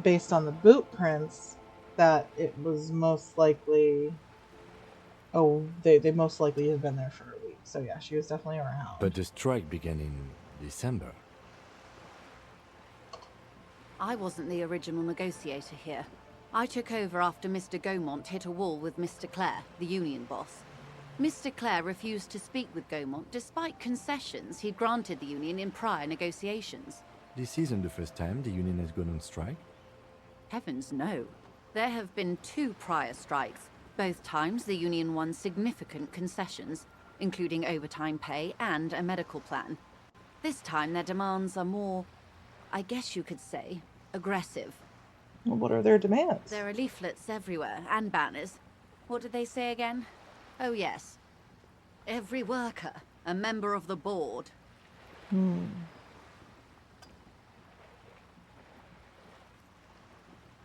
based on the boot prints, that it was most likely... Oh, they most likely have been there for a week. So yeah, she was definitely around. But the strike began in December. I wasn't the original negotiator here. I took over after Mr. Gaumont hit a wall with Mr. Clare, the union boss. Mr. Clare refused to speak with Gaumont despite concessions he'd granted the union in prior negotiations. This isn't the first time the Union has gone on strike. Heavens no. There have been 2 prior strikes. Both times the Union won significant concessions, including overtime pay and a medical plan. This time their demands are more, I guess you could say, aggressive. Well, what are their demands? There are leaflets everywhere, and banners. What did they say again? Oh yes. Every worker, a member of the board.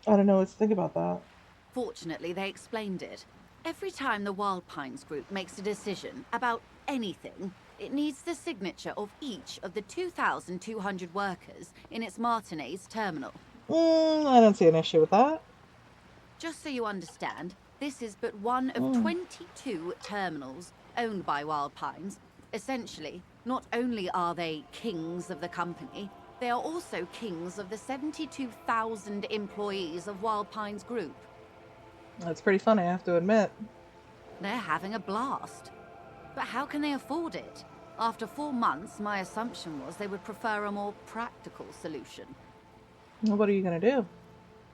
I don't know what to think about that. Fortunately, they explained it. Every time the Wild Pines group makes a decision about anything, it needs the signature of each of the 2,200 workers in its Martinez terminal. I don't see an issue with that. Just so you understand, this is but one of 22 terminals owned by Wild Pines. Essentially, not only are they kings of the company, they are also kings of the 72,000 employees of Wild Pines Group. That's pretty funny, I have to admit. They're having a blast. But how can they afford it? After 4 months, my assumption was they would prefer a more practical solution. Well, what are you going to do?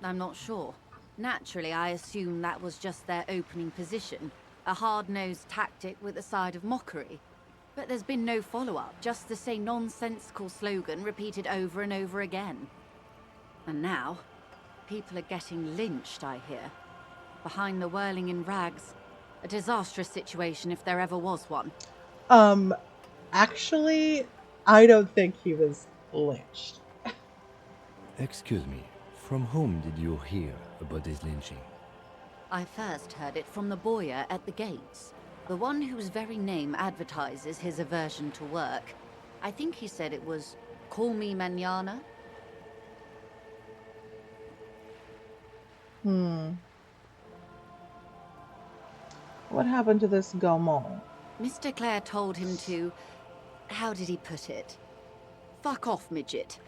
I'm not sure. Naturally, I assume that was just their opening position, a hard-nosed tactic with a side of mockery. But there's been no follow-up, just the same nonsensical slogan repeated over and over again. And now, people are getting lynched, I hear. Behind the whirling in rags. A disastrous situation if there ever was one. Actually, I don't think he was lynched. Excuse me, from whom did you hear about this lynching? I first heard it from the boyar at the gates. The one whose very name advertises his aversion to work. I think he said it was, "Call me mañana." What happened to this Gaumont? Mr. Clare told him to... how did he put it? Fuck off, midget.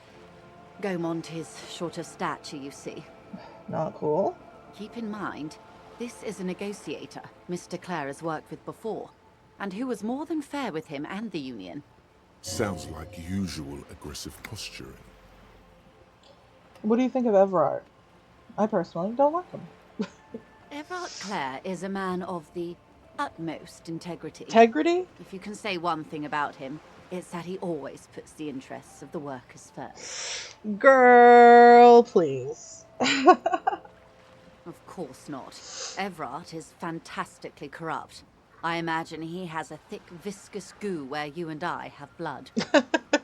Gaumont is short of stature, you see. Not cool. Keep in mind, this is a negotiator Mr. Clare has worked with before, and who was more than fair with him and the Union. Sounds like usual aggressive posturing. What do you think of Everard? I personally don't like him. Everard Clare is a man of the utmost integrity. Integrity? If you can say one thing about him, it's that he always puts the interests of the workers first. Girl, please. Of course not. Everard is fantastically corrupt. I imagine he has a thick, viscous goo where you and I have blood.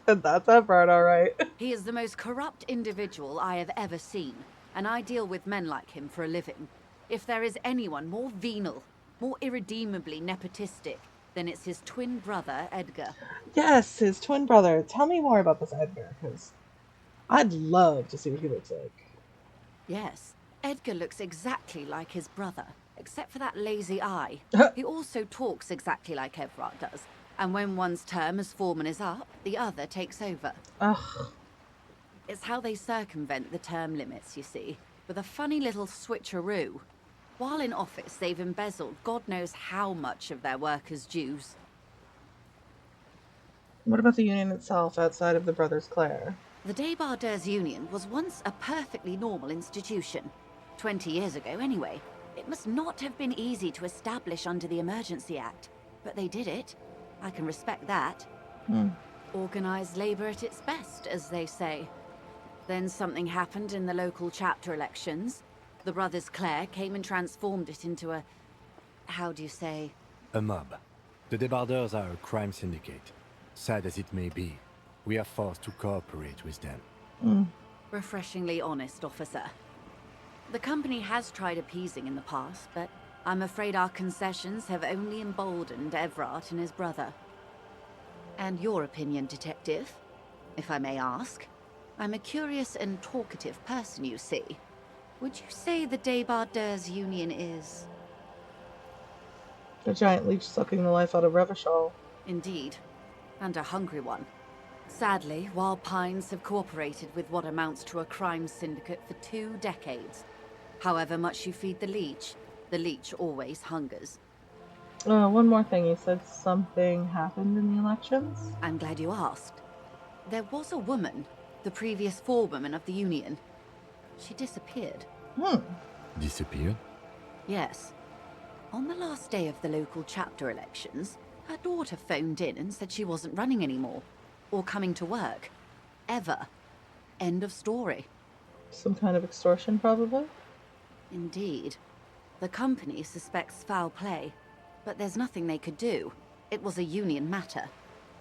That's Everard, all right. He is the most corrupt individual I have ever seen, and I deal with men like him for a living. If there is anyone more venal, more irredeemably nepotistic, then it's his twin brother, Edgar. Yes, his twin brother. Tell me more about this Edgar, because I'd love to see what he looks like. Yes, Edgar looks exactly like his brother, except for that lazy eye. He also talks exactly like Everard does, and when one's term as foreman is up, the other takes over. Ugh. It's how they circumvent the term limits, you see, with a funny little switcheroo. While in office, they've embezzled God knows how much of their workers' dues. What about the Union itself outside of the Brothers Clare? The Débardeurs Union was once a perfectly normal institution. 20 years ago, anyway. It must not have been easy to establish under the Emergency Act, but they did it. I can respect that. Organised labour at its best, as they say. Then something happened in the local chapter elections. The Brothers Clare came and transformed it into a... how do you say? A mob. The Débardeurs are a crime syndicate. Sad as it may be, we are forced to cooperate with them. Refreshingly honest, officer. The company has tried appeasing in the past, but I'm afraid our concessions have only emboldened Everard and his brother. And your opinion, detective, if I may ask? I'm a curious and talkative person, you see. Would you say the Débardeurs Union is... A giant leech sucking the life out of Revachol. Indeed. And a hungry one. Sadly, Wild Pines have cooperated with what amounts to a crime syndicate for 2 decades. However much you feed the leech always hungers. One more thing. You said something happened in the elections? I'm glad you asked. There was a woman, the previous forewoman of the Union. She disappeared. Disappeared? Yes. On the last day of the local chapter elections, her daughter phoned in and said she wasn't running anymore, or coming to work. Ever. End of story. Some kind of extortion, probably? Indeed. The company suspects foul play, but there's nothing they could do. It was a Union matter.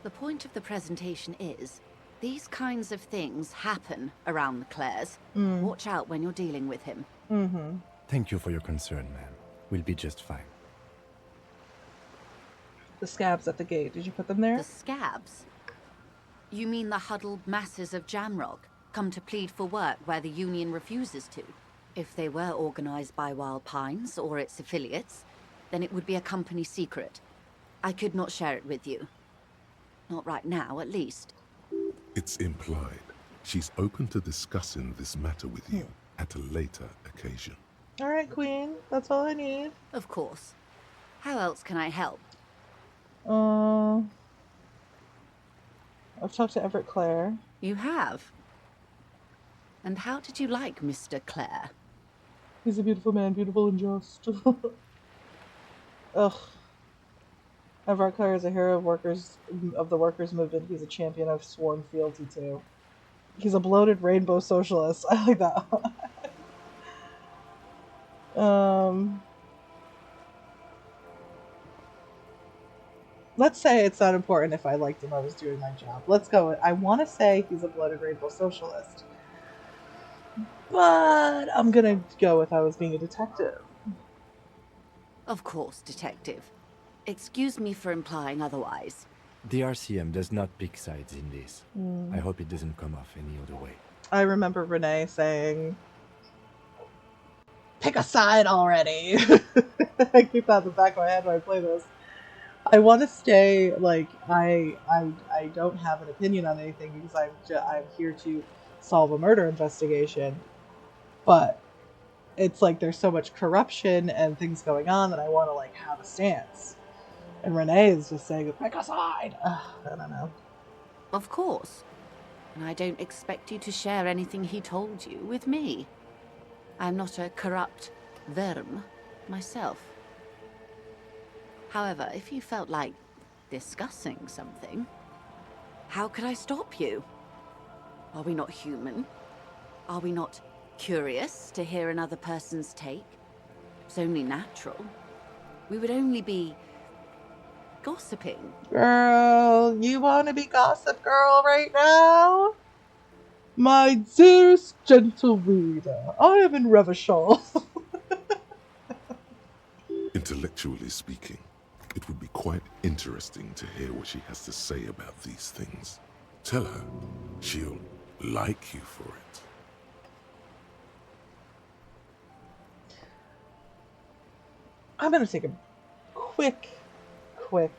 The point of the presentation is, these kinds of things happen around the Clares. Watch out when you're dealing with him. Thank you for your concern, ma'am. We'll be just fine. The scabs at the gate. Did you put them there? The scabs? You mean the huddled masses of Jamrock, come to plead for work where the Union refuses to? If they were organized by Wild Pines or its affiliates, then it would be a company secret. I could not share it with you. Not right now, at least. It's implied she's open to discussing this matter with you at a later occasion. All right, Queen. That's all I need. Of course. How else can I help? I've talked to Everett Clare. You have? And how did you like Mr. Clare? He's a beautiful man, beautiful and just. Ugh. Everett Clare is a hero of the workers' movement. He's a champion I've sworn fealty to. He's a bloated rainbow socialist. I like that. Let's say it's not important if I liked him, I was doing my job. Let's go with, I want to say he's a bloated rainbow socialist. But I'm gonna go with I was being a detective. Of course, detective. Excuse me for implying otherwise. The RCM does not pick sides in this. I hope it doesn't come off any other way. I remember Renee saying, pick a side already. I keep that in the back of my head when I play this. I want to stay, like, I don't have an opinion on anything because I'm here to solve a murder investigation. But it's like there's so much corruption and things going on that I want to, like, have a stance. And Renee is just saying, pick a side. I don't know. Of course. And I don't expect you to share anything he told you with me. I'm not a corrupt verm myself. However, if you felt like discussing something, how could I stop you? Are we not human? Are we not curious to hear another person's take? It's only natural. We would only be gossiping. Girl, you want to be gossip girl right now? My dearest gentle reader, I am in Revachol. Intellectually speaking, it would be quite interesting to hear what she has to say about these things. Tell her she'll like you for it. I'm going to take a quick break.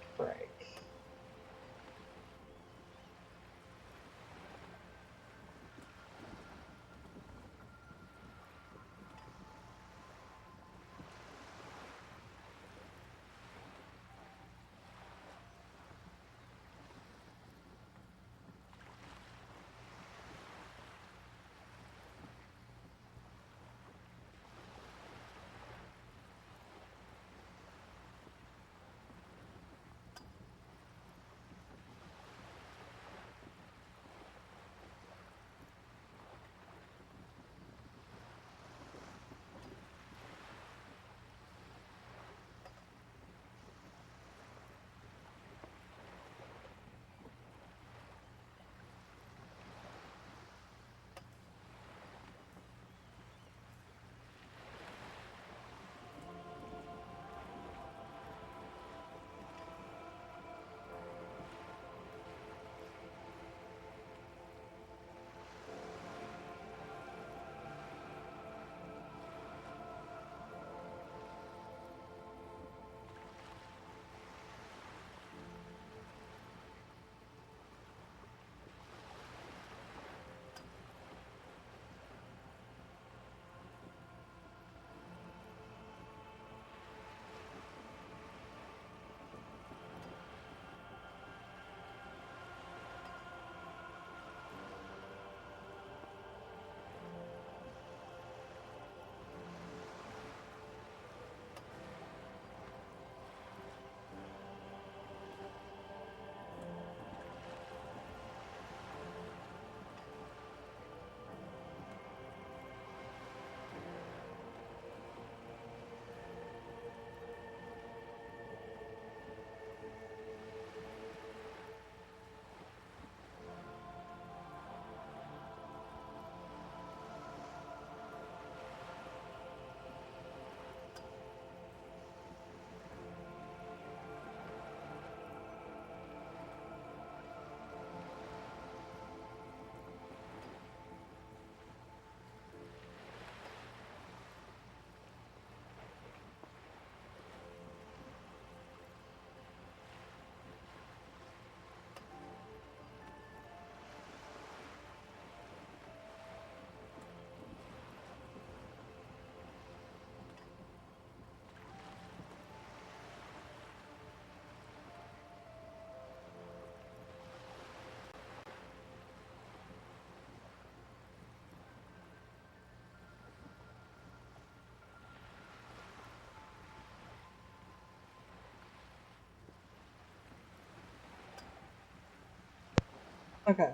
Okay.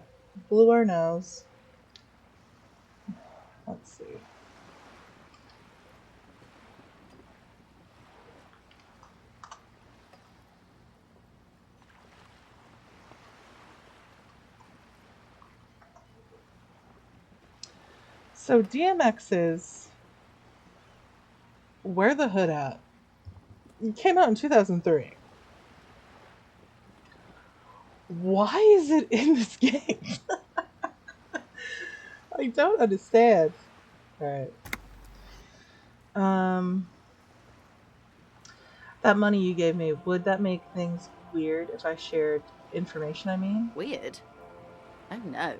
Blew our nose. Let's see. So DMX's Where the Hood At? It came out in 2003. Why is it in this game? I don't understand. Alright. That money you gave me, would that make things weird if I shared information, I mean? Weird? Oh no.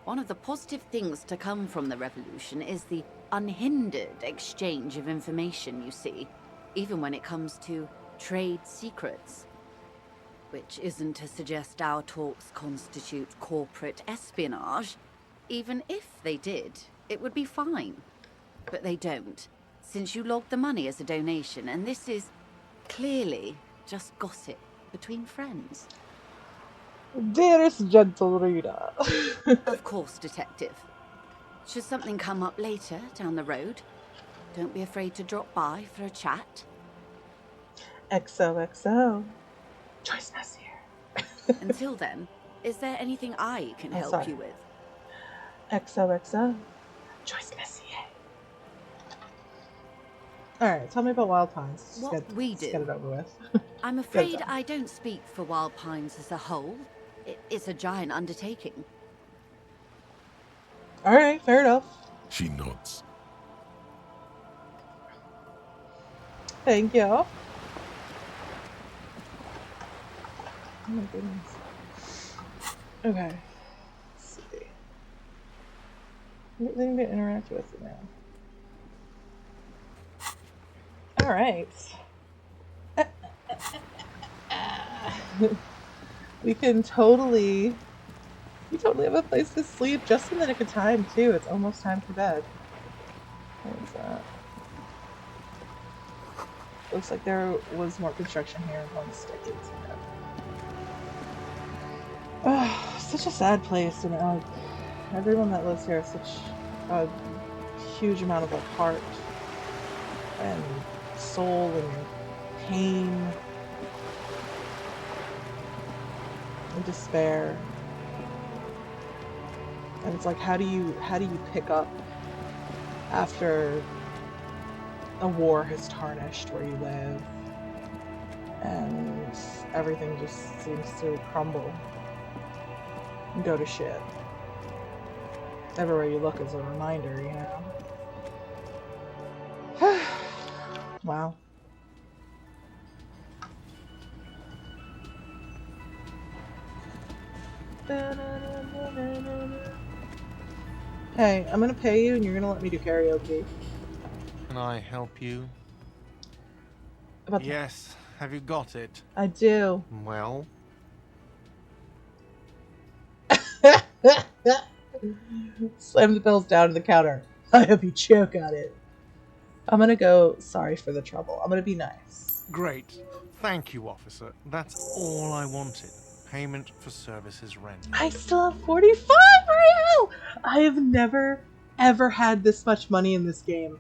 One of the positive things to come from the revolution is the unhindered exchange of information, you see, even when it comes to trade secrets. Which isn't to suggest our talks constitute corporate espionage. Even if they did, it would be fine. But they don't, since you logged the money as a donation, and this is clearly just gossip between friends. Dearest gentle reader. Of course, Detective. Should something come up later down the road, don't be afraid to drop by for a chat. XOXO. Choice Messier. Until then, is there anything I can help you with? XOXO. Choice Messier. Alright, tell me about Wild Pines. What we do. Get it over with. I'm afraid I don't speak for Wild Pines as a whole. It's a giant undertaking. Alright, fair enough. She nods. Thank you. Oh my goodness. Okay. Let's see. Anything to interact with now. Alright. We totally have a place to sleep just in the nick of time too. It's almost time for bed. What is that? Looks like there was more construction here in one state. Oh, such a sad place, and everyone that lives here has such a huge amount of heart and soul and pain and despair. And it's like, how do you pick up after a war has tarnished where you live and everything just seems to crumble and go to shit? Everywhere you look is a reminder, you know? Wow. Hey, I'm gonna pay you and you're gonna let me do karaoke. Can I help you? Yes. Have you got it? I do. Well? Slam the bills down to the counter. I hope you choke on it. I'm gonna go, sorry for the trouble. I'm gonna be nice. Great. Thank you, officer. That's all I wanted. Payment for services rendered. I still have 45 real! I have never, ever had this much money in this game.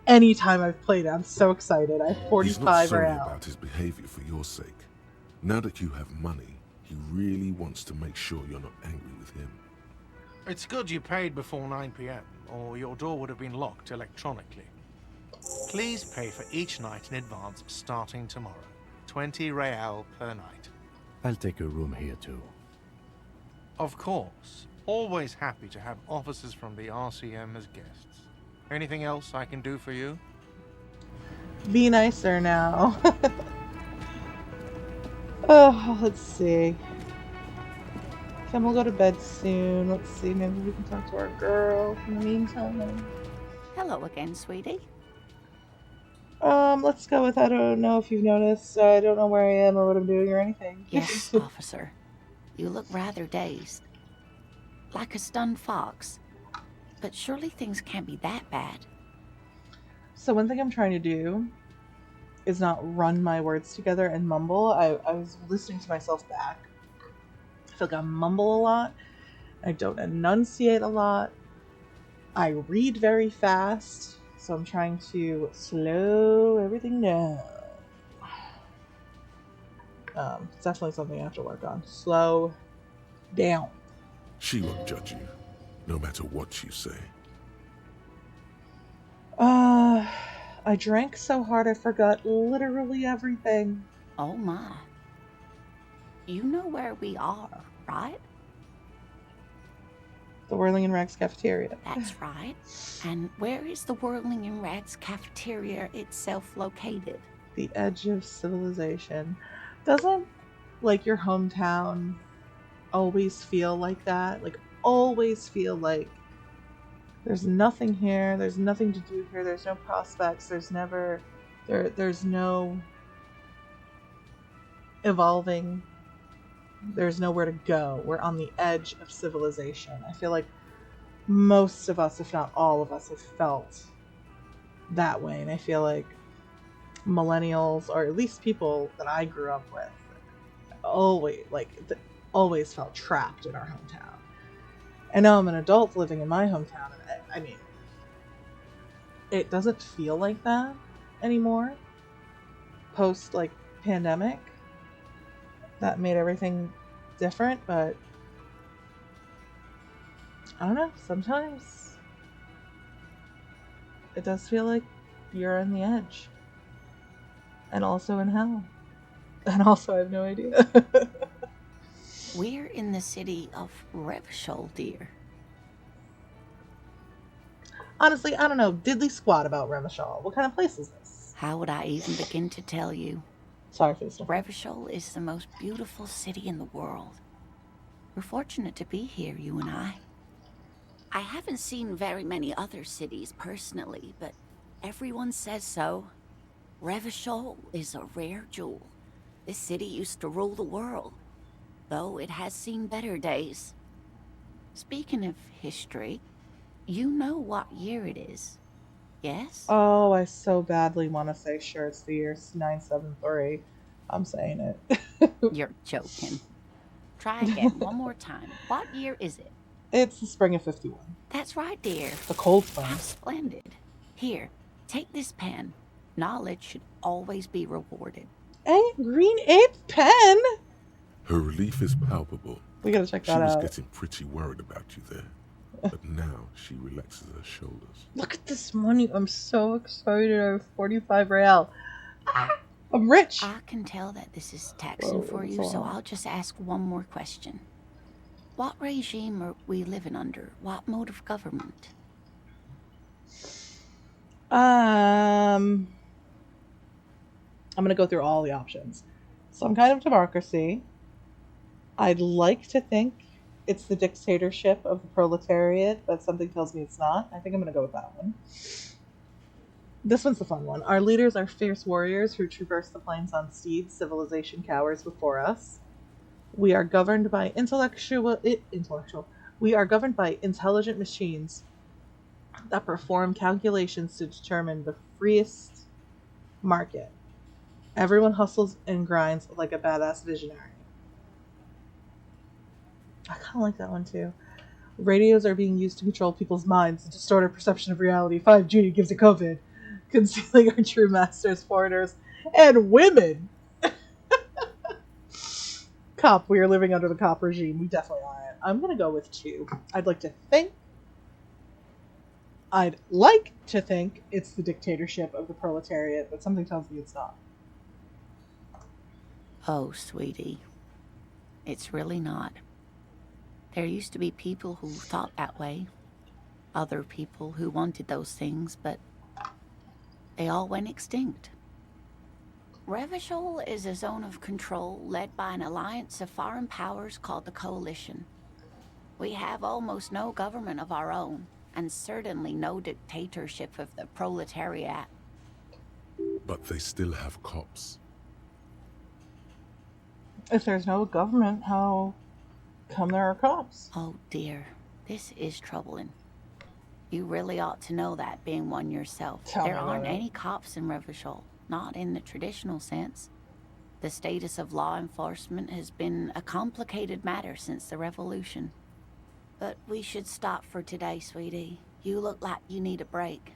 Anytime I've played it, I'm so excited. I have 45 He's not sorry real. about his behavior for your sake. Now that you have money, he really wants to make sure you're not angry with him. It's good you paid before 9 p.m., or your door would have been locked electronically. Please pay for each night in advance starting tomorrow. 20 real per night. I'll take a room here too. Of course. Always happy to have officers from the RCM as guests. Anything else I can do for you? Be nicer now. Oh, let's see. Kim will go to bed soon. Let's see, maybe we can talk to our girl in the meantime. Hello again, sweetie. Let's go with, I don't know if you've noticed, I don't know where I am or what I'm doing or anything. Yes, officer. You look rather dazed. Like a stunned fox. But surely things can't be that bad. So one thing I'm trying to do is not run my words together and mumble. I was listening to myself back feel like I mumble a lot. I don't enunciate a lot. I read very fast, so I'm trying to slow everything down. It's definitely something I have to work on. Slow down. She won't judge you, no matter what you say. I drank so hard I forgot literally everything. Oh my. You know where we are, right? The Whirling in Rags cafeteria. That's right. And where is the Whirling in Rags cafeteria itself located? The edge of civilization. Doesn't, like, your hometown always feel like that? Like, always feel like there's nothing here, there's nothing to do here, there's no prospects, there's never... There's no evolving. There's nowhere to go. We're on the edge of civilization. I feel like most of us, if not all of us, have felt that way. And I feel like millennials, or at least people that I grew up with, always felt trapped in our hometown. And now I'm an adult living in my hometown, and I mean, it doesn't feel like that anymore. Post, like, pandemic. That made everything different, but I don't know, sometimes it does feel like you're on the edge. And also in hell. And also I have no idea. We're in the city of Revachol, dear. Honestly, I don't know diddly squat about Revachol. What kind of place is this? How would I even begin to tell you? Sorry for this. Revachol is the most beautiful city in the world. We're fortunate to be here, you and I. I haven't seen very many other cities personally, but everyone says so. Revachol is a rare jewel. This city used to rule the world, though it has seen better days. Speaking of history, you know what year it is, yes? Oh, I so badly want to say sure it's the year 973. I'm saying it. You're joking. Try again one more time. What year is it? It's the spring of 51. That's right, dear. The cold spring. How splendid. Here, take this pen. Knowledge should always be rewarded. A green ape pen? Her relief is palpable. We gotta check that She was out. getting pretty worried about you there. But now she relaxes her shoulders. Look at this money. I'm so excited. I have 45 real. I'm rich. I can tell that this is taxing for you, so I'll just ask one more question. What regime are we living under? What mode of government? I'm gonna go through all the options. Some kind of democracy. I'd like to think it's the dictatorship of the proletariat, but something tells me it's not. I think I'm gonna go with that one. This one's the fun one. Our leaders are fierce warriors who traverse the plains on steeds. Civilization cowers before us. We are governed by We are governed by intelligent machines that perform calculations to determine the freest market. Everyone hustles and grinds like a badass visionary. I kind of like that one too. Radios are being used to control people's minds and distort our perception of reality. 5G gives it COVID, concealing our true masters, foreigners, and women. Cop, we are living under the cop regime. We definitely aren't. I'm going to go with 2. I'd like to think it's the dictatorship of the proletariat, but something tells me it's not. Oh, sweetie. It's really not. There used to be people who thought that way. Other people who wanted those things, but they all went extinct. Revachol is a zone of control led by an alliance of foreign powers called the Coalition. We have almost no government of our own, and certainly no dictatorship of the proletariat. But they still have cops. If there's no government, how come there are cops? Oh dear, this is troubling. You really ought to know that, being one yourself. Tell me There about aren't it. any cops in Revachol, not in the traditional sense. The status of law enforcement has been a complicated matter since the revolution. But we should stop for today, sweetie. You look like you need a break.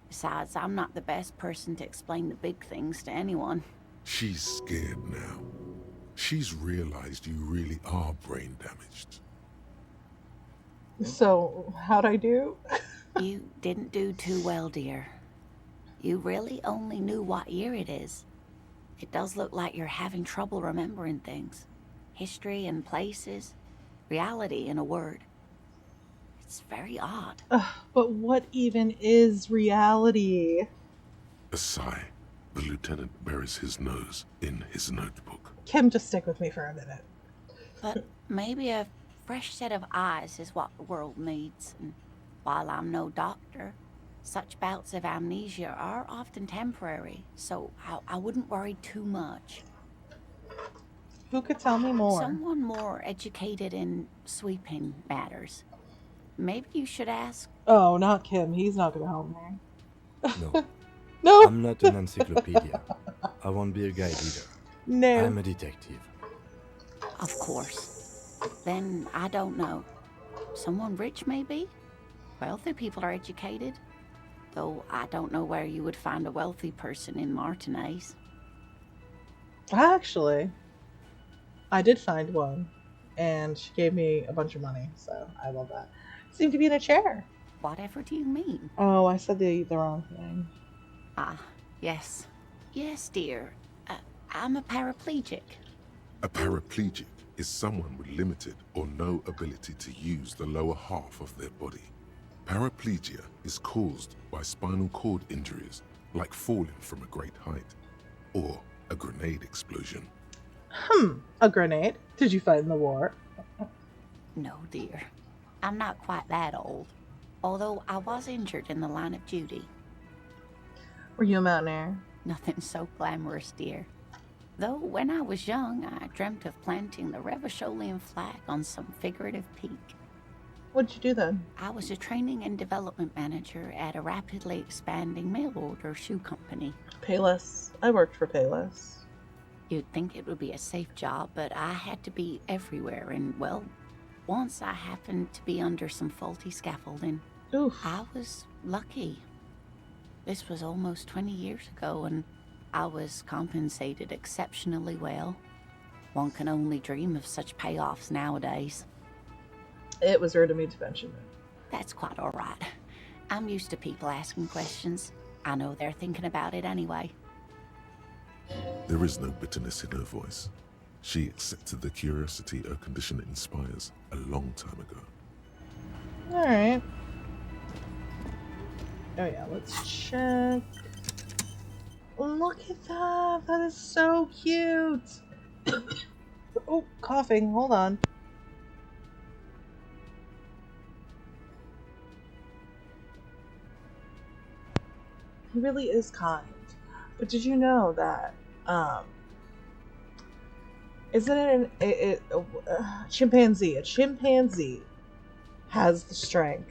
Besides, I'm not the best person to explain the big things to anyone. She's scared now. She's realized you really are brain damaged. So, how'd I do? You didn't do too well, dear. You really only knew what year it is. It does look like you're having trouble remembering things. History and places. Reality, in a word. It's very odd. But what even is reality? A sigh. The lieutenant buries his nose in his notebook. Kim, just stick with me for a minute. But maybe a fresh set of eyes is what the world needs. And while I'm no doctor, such bouts of amnesia are often temporary, so I wouldn't worry too much. Who could tell me more? Someone more educated in sweeping matters. Maybe you should ask. Oh, not Kim. He's not going to help me. No. No! I'm not an encyclopedia. I won't be a guide either. No. I'm a detective. Of course. Then I don't know. Someone rich, maybe? Wealthy people are educated. Though I don't know where you would find a wealthy person in Martinez. Actually, I did find one. And she gave me a bunch of money, so I love that. Seemed to be in a chair. Whatever do you mean? Oh, I said the wrong thing. Ah, yes. Yes, dear. I'm a paraplegic. A paraplegic is someone with limited or no ability to use the lower half of their body. Paraplegia is caused by spinal cord injuries, like falling from a great height, or a grenade explosion. A grenade? Did you fight in the war? No, dear. I'm not quite that old. Although I was injured in the line of duty. Were you a mountaineer? Nothing so glamorous, dear. Though when I was young, I dreamt of planting the Revacholian flag on some figurative peak. What'd you do then? I was a training and development manager at a rapidly expanding mail-order shoe company. Payless. I worked for Payless. You'd think it would be a safe job, but I had to be everywhere, and, well, once I happened to be under some faulty scaffolding. Oof. I was lucky. This was almost 20 years ago, and I was compensated exceptionally well. One can only dream of such payoffs nowadays. It was rude of me to mention it. That's quite all right. I'm used to people asking questions. I know they're thinking about it anyway. There is no bitterness in her voice. She accepted the curiosity her condition inspires a long time ago. Alright. Oh yeah, let's check. Look at that! That is so cute! Oh, coughing. Hold on. He really is kind. But did you know that, isn't it a chimpanzee? A chimpanzee has the strength.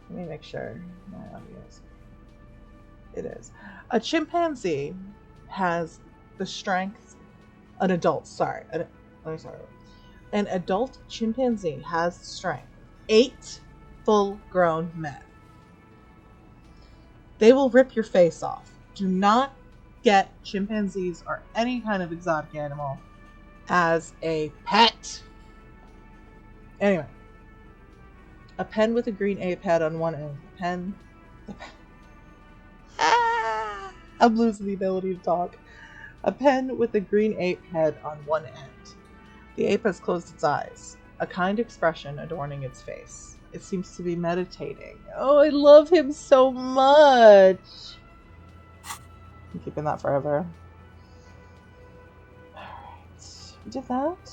Let me make sure my audio is. It is. A chimpanzee has the strength. An adult chimpanzee has the strength. 8 full-grown men. They will rip your face off. Do not get chimpanzees or any kind of exotic animal as a pet. Anyway. A pen with a green ape head on one end. I'm losing the ability to talk. A pen with a green ape head on one end. The ape has closed its eyes, a kind expression adorning its face. It seems to be meditating. Oh, I love him so much. I'm keeping that forever. Alright. We did that.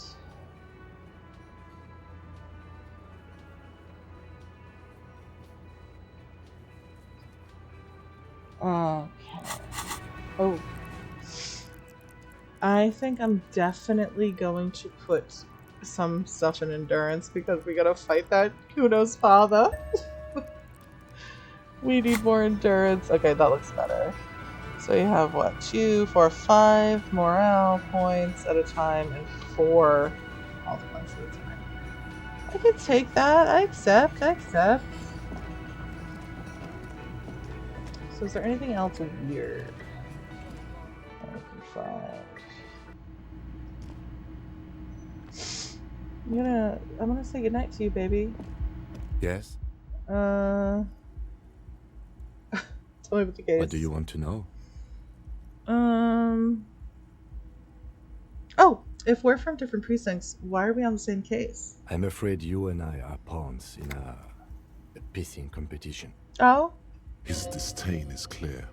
Okay. Oh. I think I'm definitely going to put some stuff in endurance because we gotta fight that Kuno's father. We need more endurance. Okay, that looks better. So you have what? 2, 4, 5 morale points at a time and 4 health points at a time. I can take that. I accept. So is there anything else weird? 5. I'm gonna say goodnight to you, baby. Yes? Tell me about the case. What do you want to know? Oh, if we're from different precincts, why are we on the same case? I'm afraid you and I are pawns in a pissing competition. Oh? His disdain is clear.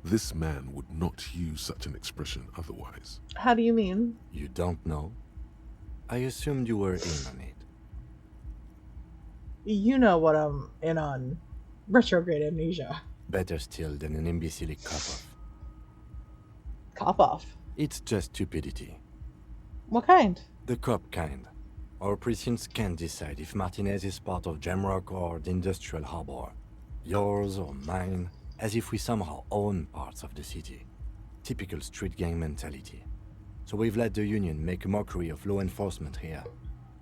This man would not use such an expression otherwise. How do you mean? You don't know? I assumed you were in on it. You know what I'm in on. Retrograde amnesia. Better still than an imbecilic cop-off. Cop-off? It's just stupidity. What kind? The cop kind. Our precincts can't decide if Martinez is part of Jamrock or the Industrial Harbor. Yours or mine, as if we somehow own parts of the city. Typical street gang mentality. So we've let the Union make a mockery of law enforcement here.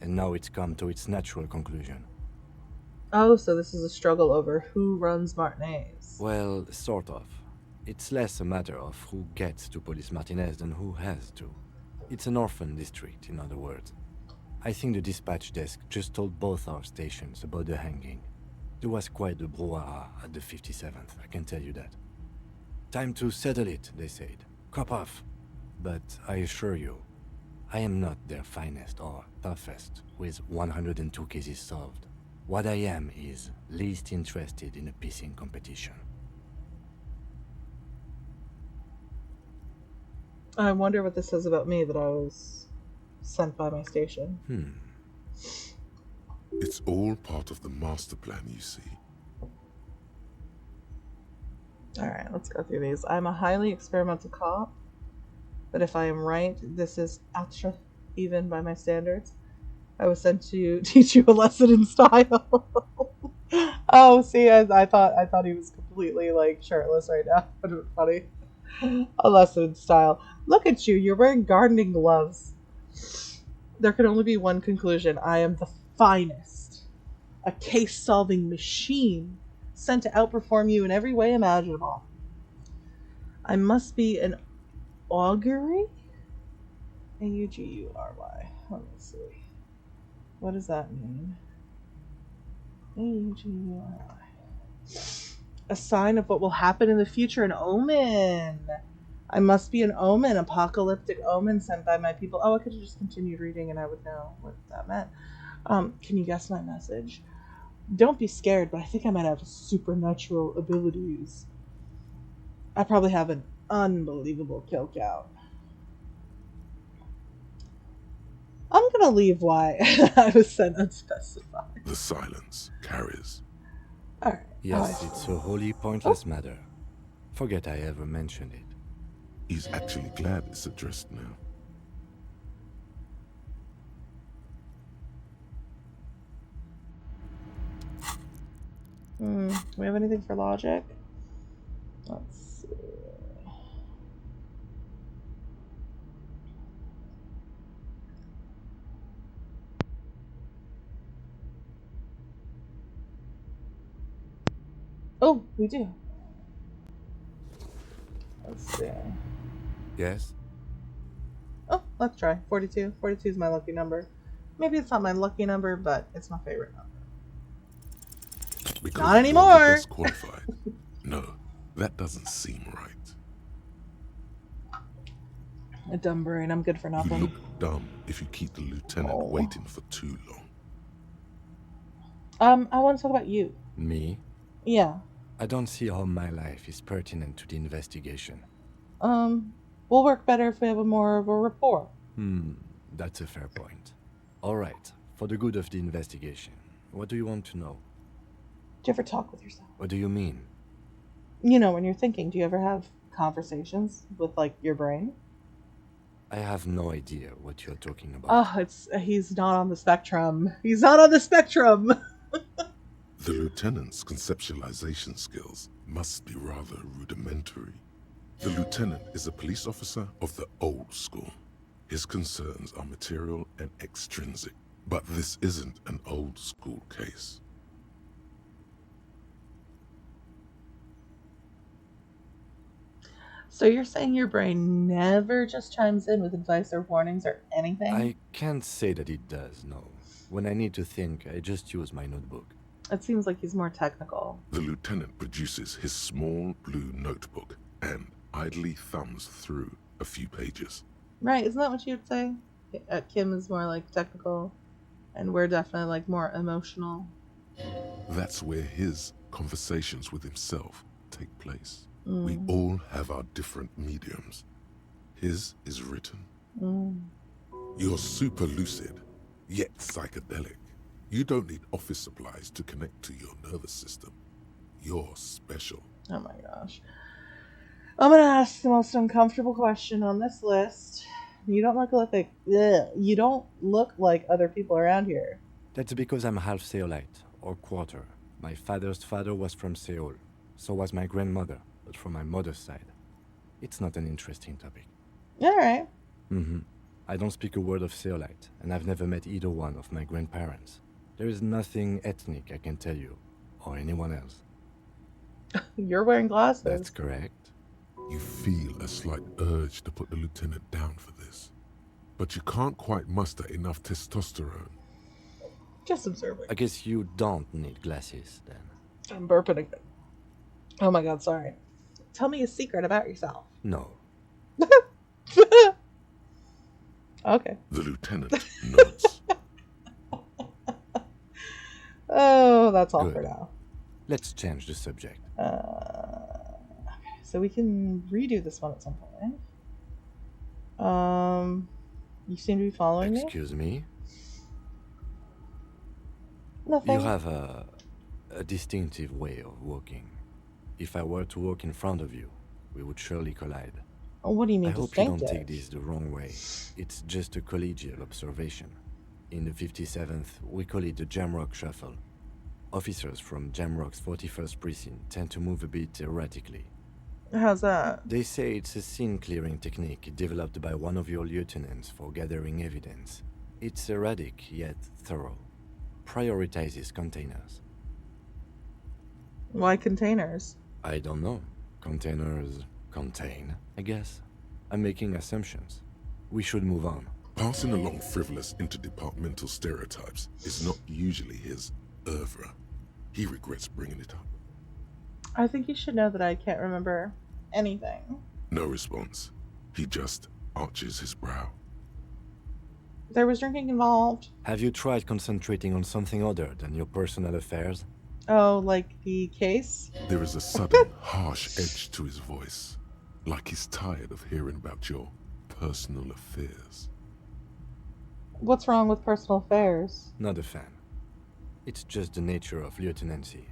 And now it's come to its natural conclusion. Oh, so this is a struggle over who runs Martinez. Well, sort of. It's less a matter of who gets to police Martinez than who has to. It's an orphan district, in other words. I think the dispatch desk just told both our stations about the hanging. There was quite the brouhaha at the 57th, I can tell you that. Time to settle it, they said. Cop off. But I assure you, I am not their finest or toughest with 102 cases solved. What I am is least interested in a pissing competition. I wonder what this says about me that I was sent by my station. It's all part of the master plan, you see. Alright, let's go through these. I'm a highly experimental cop, but if I am right, this is ultra even by my standards. I was sent to teach you a lesson in style. Oh, see, I thought he was completely like shirtless right now. But it was funny. A lesson in style. Look at you, you're wearing gardening gloves. There can only be one conclusion. I am the finest. A case-solving machine sent to outperform you in every way imaginable. I must be an augury? A-U-G-U-R-Y. Let me see. What does that mean? A-U-G-U-R-Y. A sign of what will happen in the future. An omen. I must be an omen. Apocalyptic omen sent by my people. Oh, I could have just continued reading and I would know what that meant. Can you guess my message? Don't be scared, but I think I might have supernatural abilities. I probably have an unbelievable kill count. I'm gonna leave why I was sent unspecified. The silence carries. Alright. Yes, it's a wholly pointless matter. Forget I ever mentioned it. He's actually glad it's addressed now. Do we have anything for logic? Let's see. Oh, we do. Let's see. Yes? Oh, let's try. 42. 42 is my lucky number. Maybe it's not my lucky number, but it's my favorite number. Because Not you're anymore. the best qualified. No, that doesn't seem right. A dumb brain. I'm good for You nothing. look dumb if you keep the lieutenant waiting for too long. I want to talk about you. Me? Yeah. I don't see how my life is pertinent to the investigation. We'll work better if we have more of a rapport. That's a fair point. Alright, for the good of the investigation, what do you want to know? Do you ever talk with yourself? What do you mean? You know, when you're thinking, do you ever have conversations with, like, your brain? I have no idea what you're talking about. Oh, he's not on the spectrum. He's not on the spectrum! The lieutenant's conceptualization skills must be rather rudimentary. The lieutenant is a police officer of the old school. His concerns are material and extrinsic. But this isn't an old school case. So you're saying your brain never just chimes in with advice or warnings or anything? I can't say that it does, no. When I need to think, I just use my notebook. It seems like he's more technical. The lieutenant produces his small blue notebook and idly thumbs through a few pages. Right, isn't that what you'd say? Kim is more like technical, and we're definitely like more emotional. That's where his conversations with himself take place. Mm. We all have our different mediums. His is written. Mm. You're super lucid, yet psychedelic. You don't need office supplies to connect to your nervous system. You're special. Oh my gosh. I'm gonna ask the most uncomfortable question on this list. You don't look like you don't look like other people around here. That's because I'm half Seolite, or quarter. My father's father was from Seoul. So was my grandmother, but from my mother's side. It's not an interesting topic. Alright. I don't speak a word of Seolite, and I've never met either one of my grandparents. There is nothing ethnic I can tell you, or anyone else. You're wearing glasses. That's correct. You feel a slight urge to put the lieutenant down for this, but you can't quite muster enough testosterone. Just observing. I guess you don't need glasses, then. I'm burping again. Oh my god, sorry. Tell me a secret about yourself. No. Okay. The lieutenant nods. Oh, that's all Good. for now. Let's change the subject. Okay, so we can redo this one at some point. You seem to be following me? Excuse me? Nothing. You have a distinctive way of walking. If I were to walk in front of you, we would surely collide. Oh, what do you mean I hope you distinctive? don't take this the wrong way. It's just a collegial observation. In the 57th, we call it the Jamrock Shuffle. Officers from Jamrock's 41st Precinct tend to move a bit erratically. How's that? They say it's a scene-clearing technique developed by one of your lieutenants for gathering evidence. It's erratic, yet thorough. Prioritizes containers. Why containers? I don't know. Containers contain, I guess. I'm making assumptions. We should move on. Passing along frivolous interdepartmental stereotypes is not usually his oeuvre. He regrets bringing it up. I think you should know that I can't remember anything. No response. He just arches his brow. There was drinking involved. Have you tried concentrating on something other than your personal affairs? Oh, like the case? There is a sudden, harsh edge to his voice, like he's tired of hearing about your personal affairs. What's wrong with personal affairs? Not a fan. It's just the nature of lieutenancy.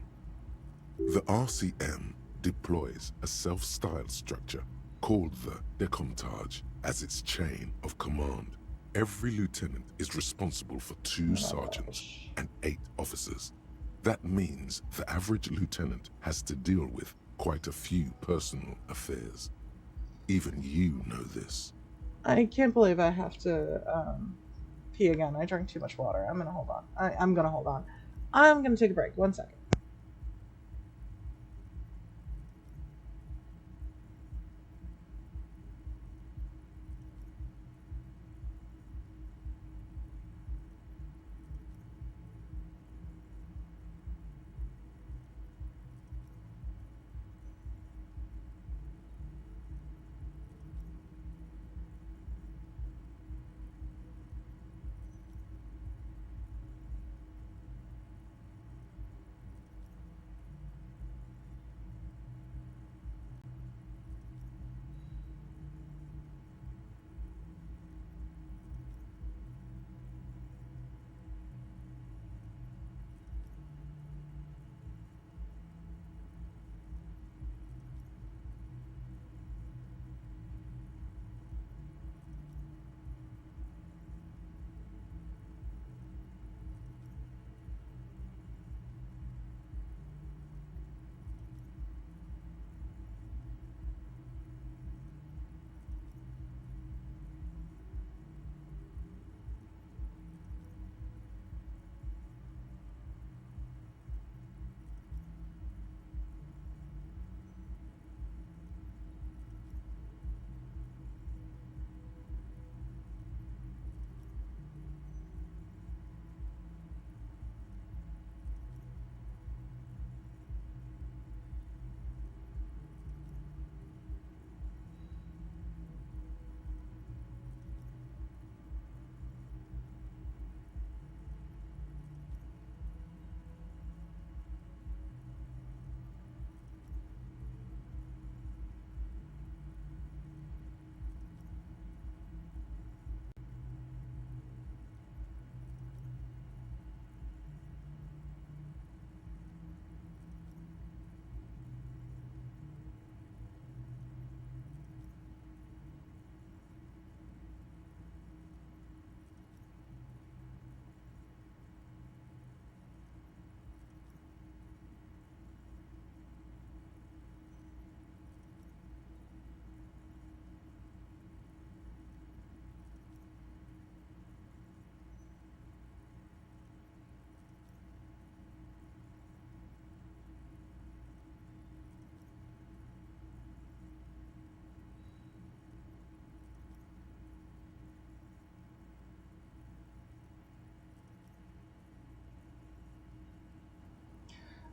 The RCM deploys a self-styled structure called the Decomptage as its chain of command. Every lieutenant is responsible for 2 sergeants and 8 officers. That means the average lieutenant has to deal with quite a few personal affairs. Even you know this. I can't believe I have to pee again. I drank too much water. I'm gonna hold on. I'm gonna hold on. I'm gonna take a break. 1 second.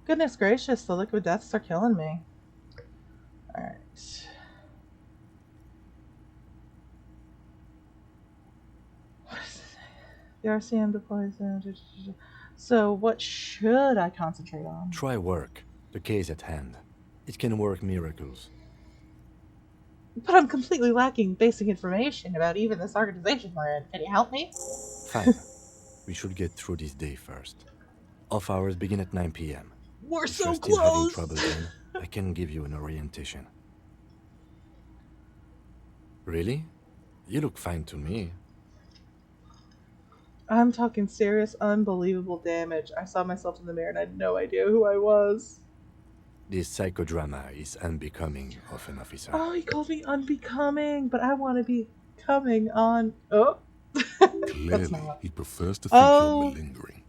Goodness gracious, the liquid deaths are killing me. Alright. The RCM deploys. So, what should I concentrate on? Try work. The case at hand. It can work miracles. But I'm completely lacking basic information about even this organization we're in. Can you help me? Fine. We should get through this day first. Off hours begin at 9 p.m. We're If so you're still having close! trouble then, I can give you an orientation. Really? You look fine to me. I'm talking serious, unbelievable damage. I saw myself in the mirror and I had no idea who I was. This psychodrama is unbecoming of an officer. Oh, he called me unbecoming, but I want to be coming on. Oh. Clearly, he prefers to think you're malingering.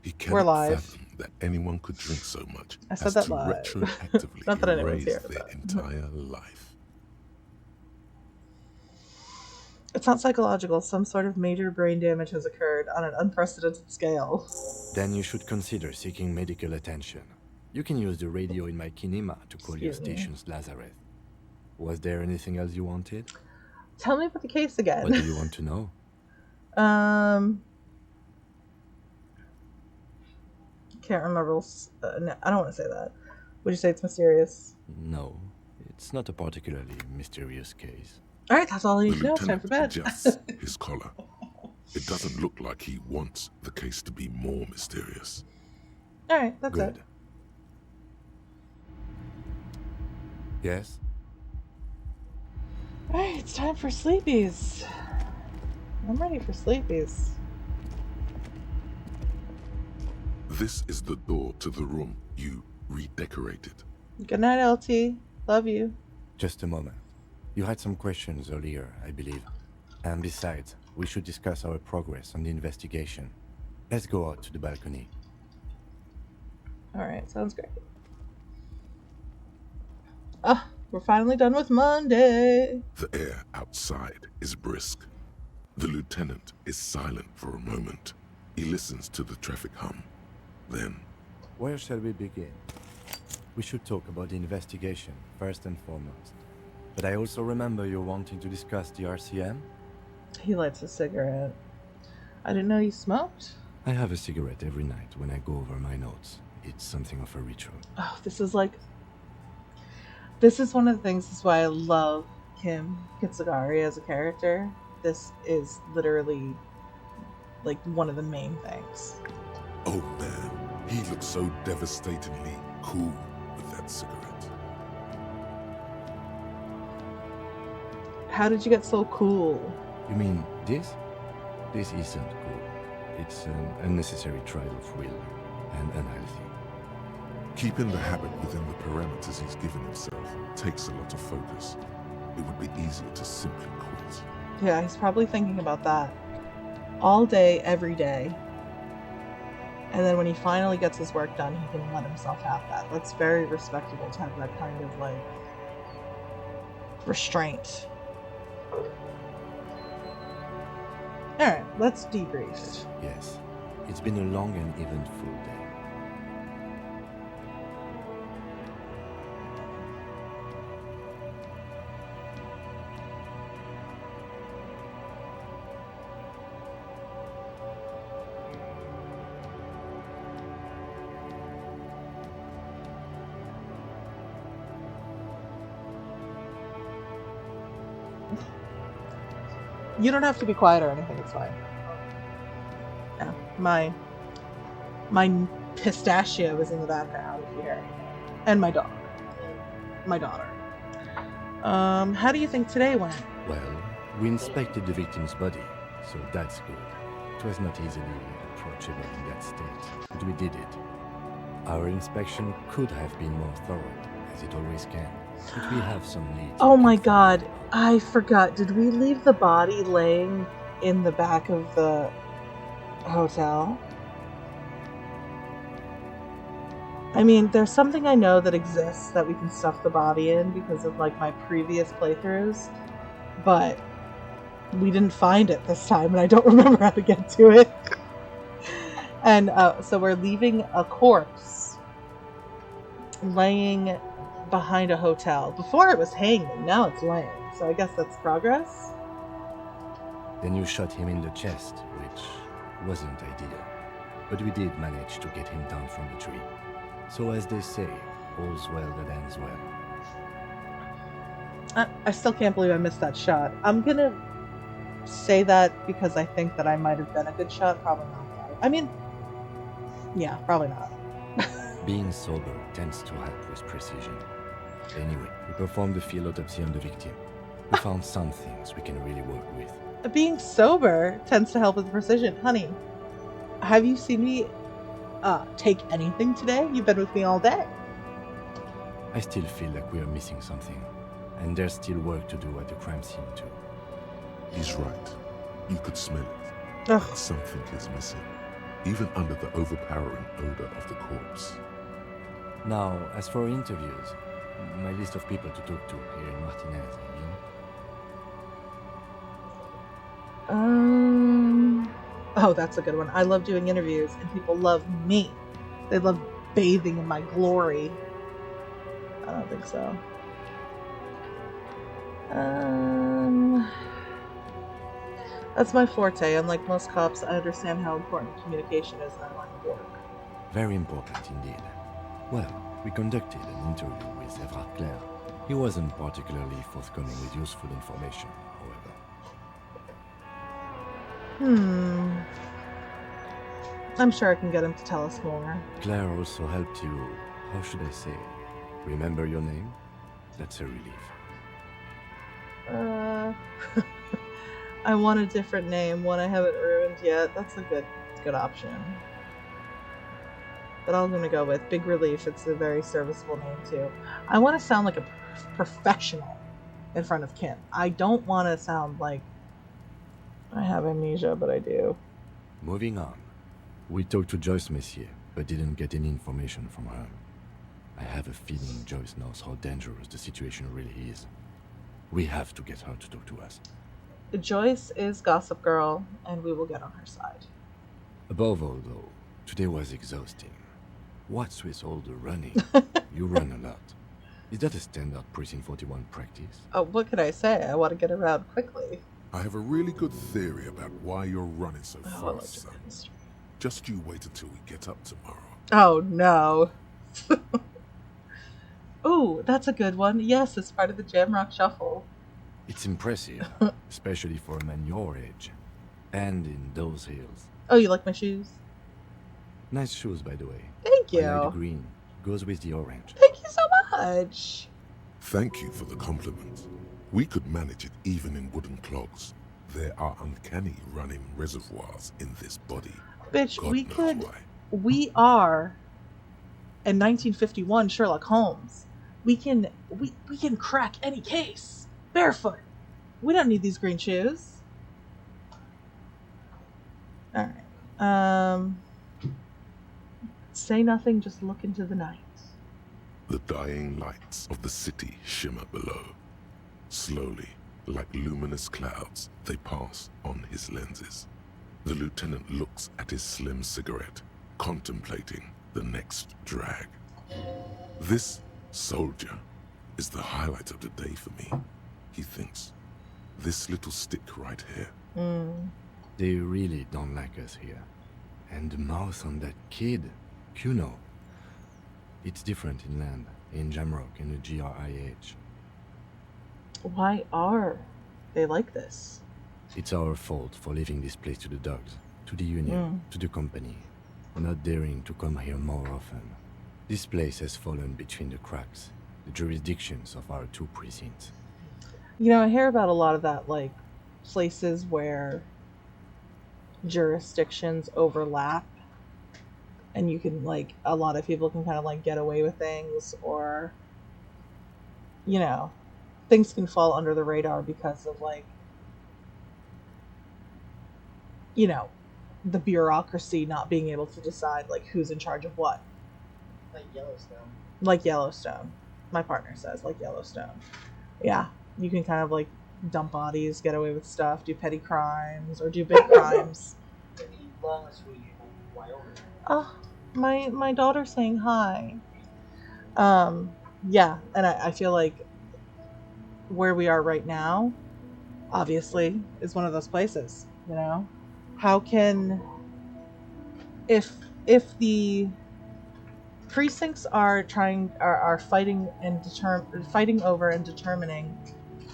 He We're cannot live. fathom that anyone could drink so much I said as that to live. retroactively Not that anyone's erase here, their but- entire life. It's not psychological. Some sort of major brain damage has occurred on an unprecedented scale. Then you should consider seeking medical attention. You can use the radio in my kinema to call your Excuse me. station's Lazareth. Was there anything else you wanted? Tell me about the case again. What do you want to know? Can't remember. No, I don't want to say that. Would you say it's mysterious? No, it's not a particularly mysterious case. All right, that's all I The need to know. It's time lieutenant for bed. adjusts his collar. It doesn't look like he wants the case to be more mysterious. All right, that's Good. it. Yes? All right, it's time for sleepies. I'm ready for sleepies. This is the door to the room you redecorated. Good night, LT. Love you. Just a moment. You had some questions earlier, I believe. And besides, we should discuss our progress on the investigation. Let's go out to the balcony. All right, sounds great. Ah, we're finally done with Monday. The air outside is brisk. The lieutenant is silent for a moment. He listens to the traffic hum. Then, Where shall we begin? We should talk about the investigation, first and foremost. But I also remember you wanting to discuss the RCM? He lights a cigarette. I didn't know you smoked. I have a cigarette every night when I go over my notes. It's something of a ritual. Oh, this is one of the things. This is why I love Kim Kitsugari as a character. This is literally like one of the main things. oh man, he looks so devastatingly cool with that cigarette. How did you get so cool? You mean this? This isn't cool. It's an unnecessary trial of will and unhealthy. Keeping the habit within the parameters he's given himself takes a lot of focus. It would be easier to simply quit. Yeah, he's probably thinking about that all day, every day. And then when he finally gets his work done, he can let himself have that. That's very respectable to have that kind of like restraint. Alright, let's debrief. Yes, it's been a long and eventful day. You don't have to be quiet or anything, it's fine. Yeah, my pistachio is in the background if you hear anything. And my dog. My daughter. How do you think today went? Well, we inspected the victim's body, so that's good. It was not easily approachable in that state, but we did it. Our inspection could have been more thorough, as it always can, but we have some leads. Oh my god, I forgot. Did we leave the body laying in the back of the hotel? I mean, there's something I know that exists that we can stuff the body in because of like my previous playthroughs, but we didn't find it this time and I don't remember how to get to it. And so we're leaving a corpse laying behind a hotel. Before it was hanging, now it's laying. So I guess that's progress. Then you shot him in the chest, which wasn't ideal. But we did manage to get him down from the tree. So as they say, all's well that ends well. I still can't believe I missed that shot. I'm gonna say that because I think that I might have been a good shot. Probably not, though. I mean, yeah, probably not. Being sober tends to help with precision. Anyway, we performed the field autopsy on the victim. We found some things we can really work with. Being sober tends to help with precision. Honey, have you seen me take anything today? You've been with me all day. I still feel like we are missing something. And there's still work to do at the crime scene, too. He's right. You could smell it. Ugh. Something is missing, even under the overpowering odor of the corpse. Now, as for interviews, my list of people to talk to here in Martinez, Oh, that's a good one. I love doing interviews, and people love me. They love bathing in my glory. I don't think so. That's my forte. Unlike most cops, I understand how important communication is in our line of work. Very important indeed. Well, we conducted an interview with Everard Clare. He wasn't particularly forthcoming with useful information, however. I'm sure I can get him to tell us more. Claire also helped you, how should I say, remember your name? That's a relief. I want a different name, one I haven't ruined yet. That's a good option. But I'm gonna go with Big Relief. It's a very serviceable name too. I want to sound like a professional in front of Kim. I don't want to sound like I have amnesia, but I do. Moving on. We talked to Joyce Messier, but didn't get any information from her. I have a feeling Joyce knows how dangerous the situation really is. We have to get her to talk to us. Joyce is Gossip Girl, and we will get on her side. Above all, though, today was exhausting. What's with all the running? You run a lot. Is that a standard Precinct 41 practice? Oh, what can I say? I want to get around quickly. I have a really good theory about why you're running so fast, son. Mystery. Just you wait until we get up tomorrow. Oh, no. Oh, that's a good one. Yes, it's part of the Jamrock Shuffle. It's impressive, especially for a man your age. And in those heels. Oh, you like my shoes? Nice shoes, by the way. Thank you. I like the green. Goes with the orange. Thank you so much. Thank you for the compliment. We could manage it even in wooden clogs. There are uncanny running reservoirs in this body. Bitch, God we knows could... why. We are in 1951 Sherlock Holmes. We can crack any case. Barefoot. We don't need these green shoes. Alright. Say nothing, just look into the night. The dying lights of the city shimmer below. Slowly, like luminous clouds, they pass on his lenses. The lieutenant looks at his slim cigarette, contemplating the next drag. This soldier is the highlight of the day for me, he thinks. This little stick right here. They really don't like us here. And the mouth on that kid, Kuno. It's different inland, in Jamrock and the GRIH. Why are they like this? It's our fault for leaving this place to the dogs, to the union, to the company. Not daring to come here more often. This place has fallen between the cracks, the jurisdictions of our two precincts. You know, I hear about a lot of that, like, places where jurisdictions overlap and you can, like, a lot of people can kind of, like, get away with things, or, you know, things can fall under the radar because of, like, you know, the bureaucracy not being able to decide, like, who's in charge of what. Like Yellowstone. Like Yellowstone. My partner says, like Yellowstone. Yeah, you can kind of, like, dump bodies, get away with stuff, do petty crimes, or do big crimes. Maybe long as we Wyoming. Oh, my daughter's saying hi. Yeah, and I feel like where we are right now, obviously, is one of those places. You know, how can if the precincts are fighting and fighting over and determining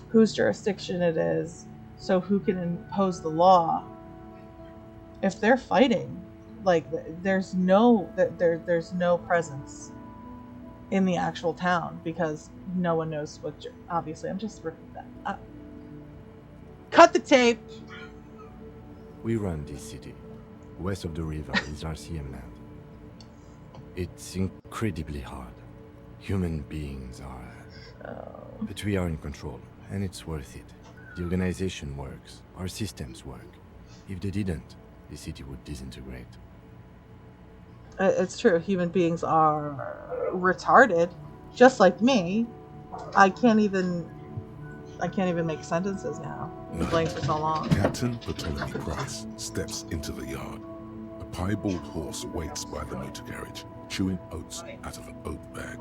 whose jurisdiction it is, so who can impose the law. If they're fighting, like there's no presence in the actual town because no one knows what. Obviously, I'm just ripping that. Cut the tape. We run this city. West of the river is RCM land. It's incredibly hard. Human beings are... But we are in control, and it's worth it. The organization works. Our systems work. If they didn't, the city would disintegrate. It's true. Human beings are retarded, just like me. I can't even make sentences now. I'm blank for so long. Captain Ptolemy Price steps into the yard. A piebald horse waits by the motor carriage, chewing oats out of an oat bag.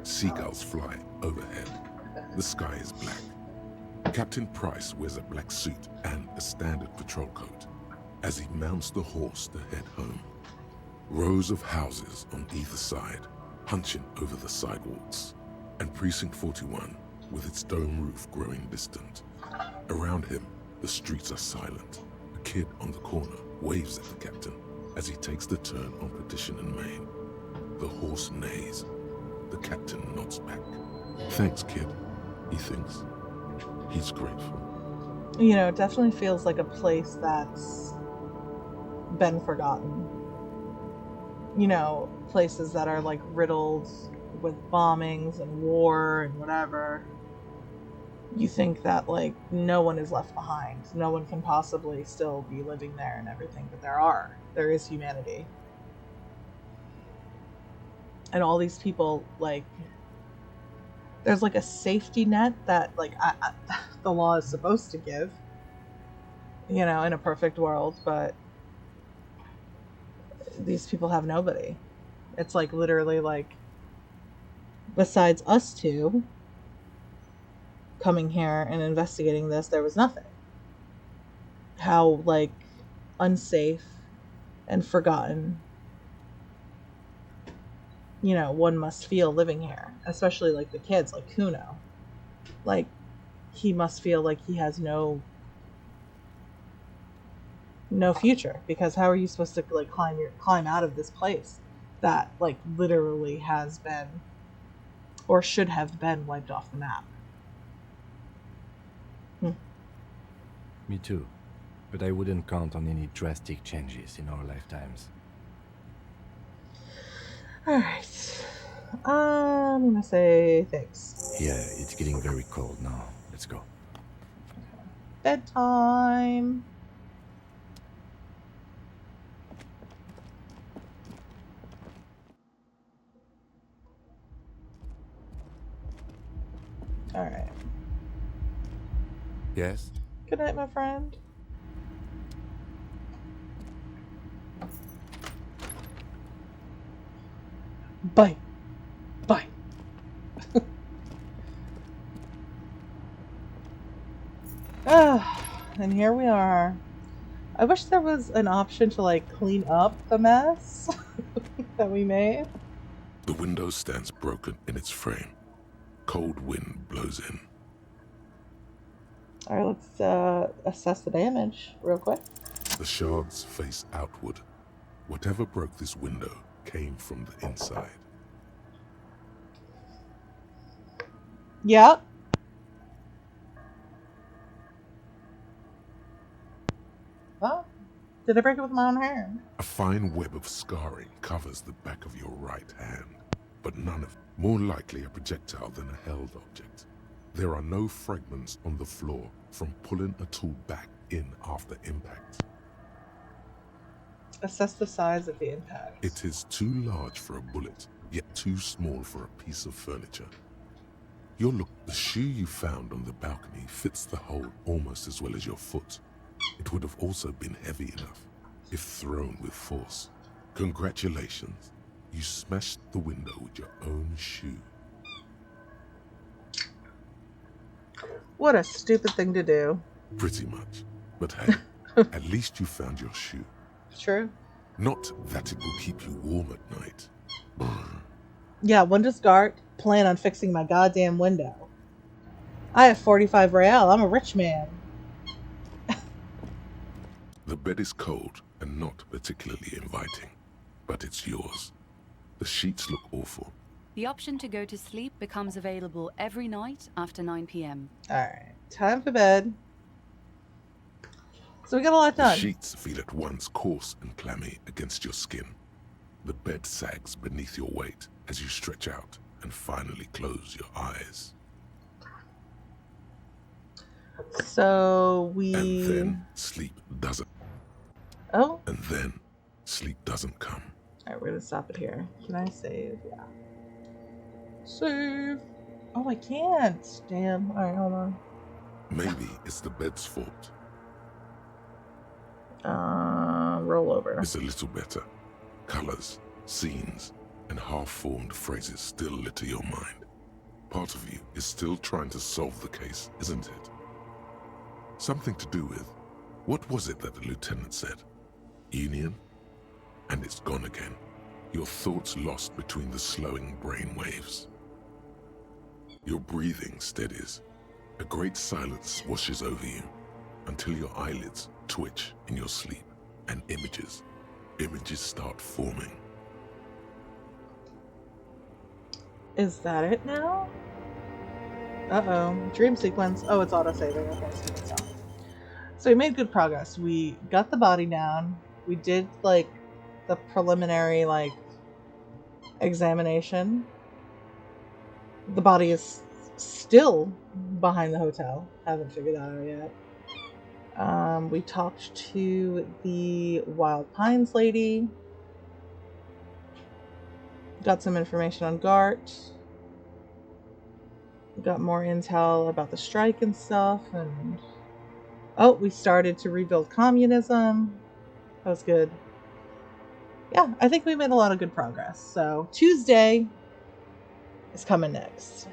Seagulls fly overhead. The sky is black. Captain Price wears a black suit and a standard patrol coat as he mounts the horse to head home. Rows of houses on either side, hunching over the sidewalks, and Precinct 41 with its dome roof growing distant. Around him, the streets are silent. A kid on the corner waves at the captain as he takes the turn on Petition and Main. The horse neighs. The captain nods back. Thanks, kid, he thinks. He's grateful. You know, it definitely feels like a place that's been forgotten. You know, places that are like riddled with bombings and war and whatever. You think that like no one is left behind. No one can possibly still be living there and everything, but there is humanity. And all these people, like, there's like a safety net that like the law is supposed to give, you know, in a perfect world, but these people have nobody. It's like literally like, besides us two coming here and investigating this, there was nothing. How like unsafe and forgotten, you know, one must feel living here, especially like the kids, like Kuno. Like he must feel like he has no future, because how are you supposed to like climb out of this place that like literally has been or should have been wiped off the map? Me too, but I wouldn't count on any drastic changes in our lifetimes. Alright, I'm gonna say thanks. Yeah, it's getting very cold now. Let's go. Bedtime. Alright. Yes? Good night, my friend. Bye. Bye. And here we are. I wish there was an option to like clean up the mess that we made. The window stands broken in its frame. Cold wind blows in. Alright, let's assess the damage real quick. The shards face outward. Whatever broke this window came from the inside. Yep. Well, did I break it with my own hand? A fine web of scarring covers the back of your right hand, but none of it. More likely a projectile than a held object. There are no fragments on the floor from pulling a tool back in after impact. Assess the size of the impact. It is too large for a bullet, yet too small for a piece of furniture. The shoe you found on the balcony fits the hole almost as well as your foot. It would have also been heavy enough if thrown with force. Congratulations. You smashed the window with your own shoe. What a stupid thing to do. Pretty much. But hey, at least you found your shoe. True. Not that it will keep you warm at night. Yeah, when does Gart plan on fixing my goddamn window? I have 45 real. I'm a rich man. The bed is cold and not particularly inviting, but it's yours. The sheets look awful. The option to go to sleep becomes available every night after 9 p.m. Alright, time for bed. So we got a lot done. The sheets feel at once coarse and clammy against your skin. The bed sags beneath your weight as you stretch out and finally close your eyes. So we... And then sleep doesn't. Oh? And then sleep doesn't come. Alright, we're gonna stop it here. Can I save? Yeah. Save! Oh, I can't! Damn. Alright, hold on. Maybe it's the bed's fault. Roll over. It's a little better. Colors, scenes, and half-formed phrases still litter your mind. Part of you is still trying to solve the case, isn't it? Something to do with, what was it that the lieutenant said? Union? And it's gone again. Your thoughts lost between the slowing brain waves. Your breathing steadies. A great silence washes over you until your eyelids twitch in your sleep and images start forming. Is that it now? Uh-oh. Dream sequence. Oh, it's auto-saving. Okay, so it's off. So we made good progress. We got the body down. We did, like, the preliminary, like, examination. The body is still behind the hotel. Haven't figured that out yet. We talked to the Wild Pines lady. Got some information on Gart. Got more intel about the strike and stuff. And oh, we started to rebuild communism. That was good. Yeah, I think we made a lot of good progress. So Tuesday is coming next.